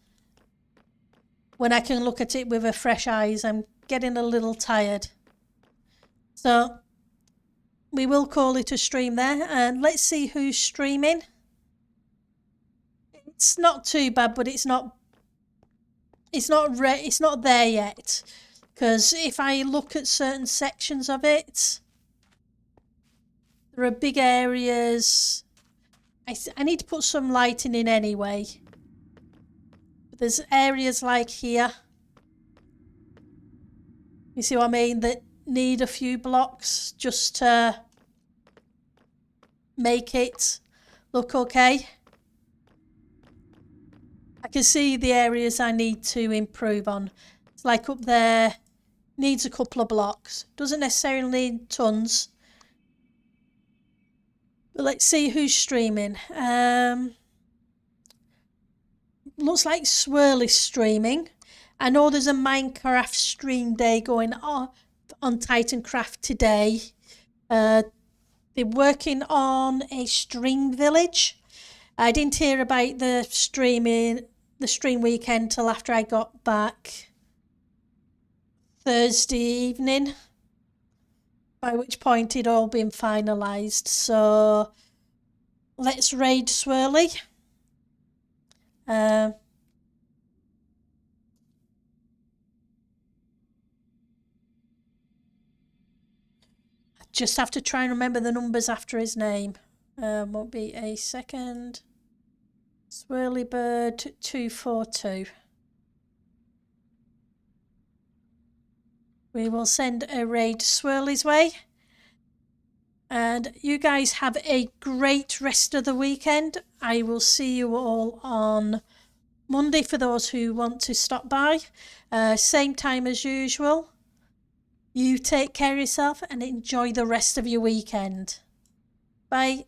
When I can look at it with a fresh eyes, I'm getting a little tired. So we will call it a stream there, and let's see who's streaming. It's not too bad, but it's not there yet. Because if I look at certain sections of it, there are big areas. I need to put some lighting in anyway. But there's areas like here. You see what I mean? That need a few blocks just to make it look okay. I can see the areas I need to improve on. It's like up there, needs a couple of blocks. Doesn't necessarily need tons. But let's see who's streaming. Looks like Swirly's streaming. I know there's a Minecraft stream day going on Titancraft today. They're working on a stream village. I didn't hear about the stream weekend till after I got back Thursday evening, by which point it'd all been finalised. So let's raid Swirly. I just have to try and remember the numbers after his name. Won't be a second. Swirly Bird 242. We will send a raid Swirly's way. And you guys have a great rest of the weekend. I will see you all on Monday for those who want to stop by. Same time as usual. You take care of yourself and enjoy the rest of your weekend. Bye.